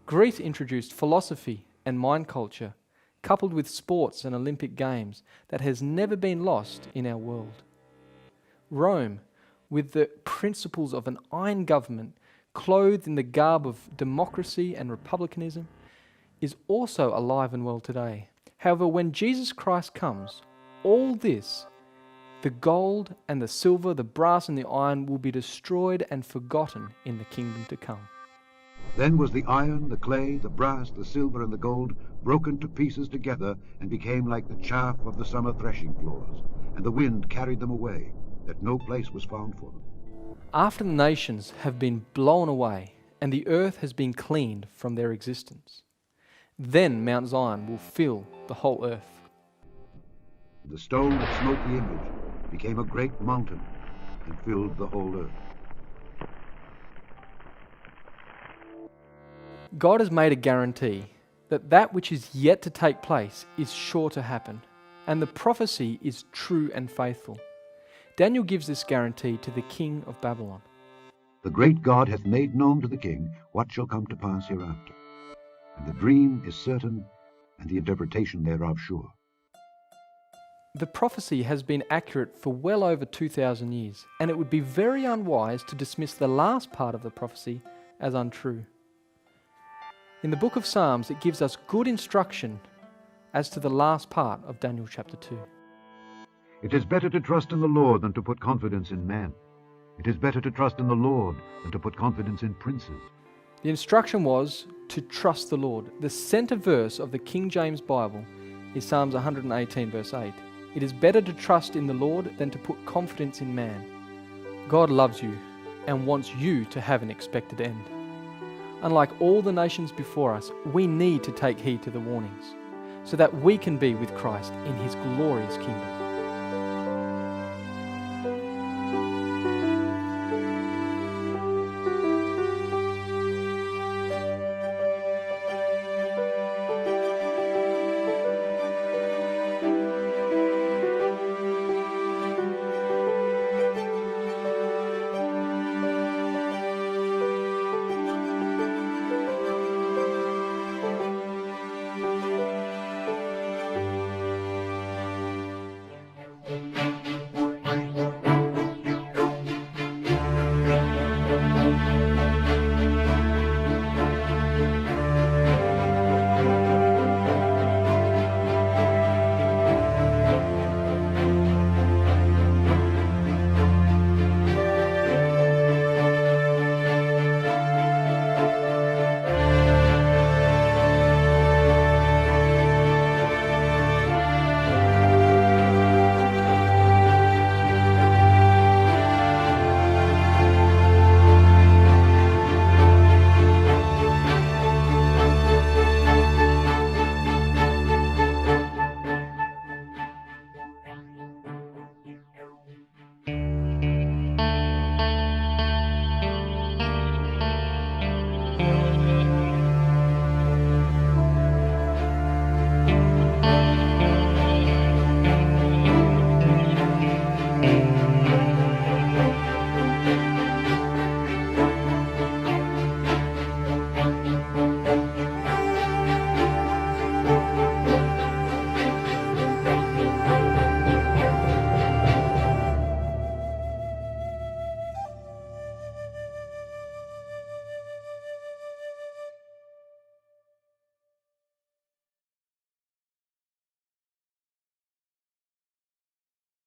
Greece introduced philosophy and mind culture, coupled with sports and Olympic Games, that has never been lost in our world. Rome, with the principles of an iron government, clothed in the garb of democracy and republicanism, is also alive and well today. However, when Jesus Christ comes, all this, the gold and the silver, the brass and the iron, will be destroyed and forgotten in the kingdom to come. Then was the iron, the clay, the brass, the silver, and the gold broken to pieces together, and became like the chaff of the summer threshing floors, and the wind carried them away, that no place was found for them. After the nations have been blown away, and the earth has been cleaned from their existence, then Mount Zion will fill the whole earth. The stone that smote the image became a great mountain and filled the whole earth. God has made a guarantee that that which is yet to take place is sure to happen, and the prophecy is true and faithful. Daniel gives this guarantee to the king of Babylon. The great God hath made known to the king what shall come to pass hereafter. And the dream is certain, and the interpretation thereof sure. The prophecy has been accurate for well over 2,000 years, and it would be very unwise to dismiss the last part of the prophecy as untrue. In the book of Psalms, it gives us good instruction as to the last part of Daniel chapter 2. It is better to trust in the Lord than to put confidence in man. It is better to trust in the Lord than to put confidence in princes. The instruction was to trust the Lord. The center verse of the King James Bible is Psalms 118 verse 8. It is better to trust in the Lord than to put confidence in man. God loves you and wants you to have an expected end. Unlike all the nations before us, we need to take heed to the warnings so that we can be with Christ in his glorious kingdom.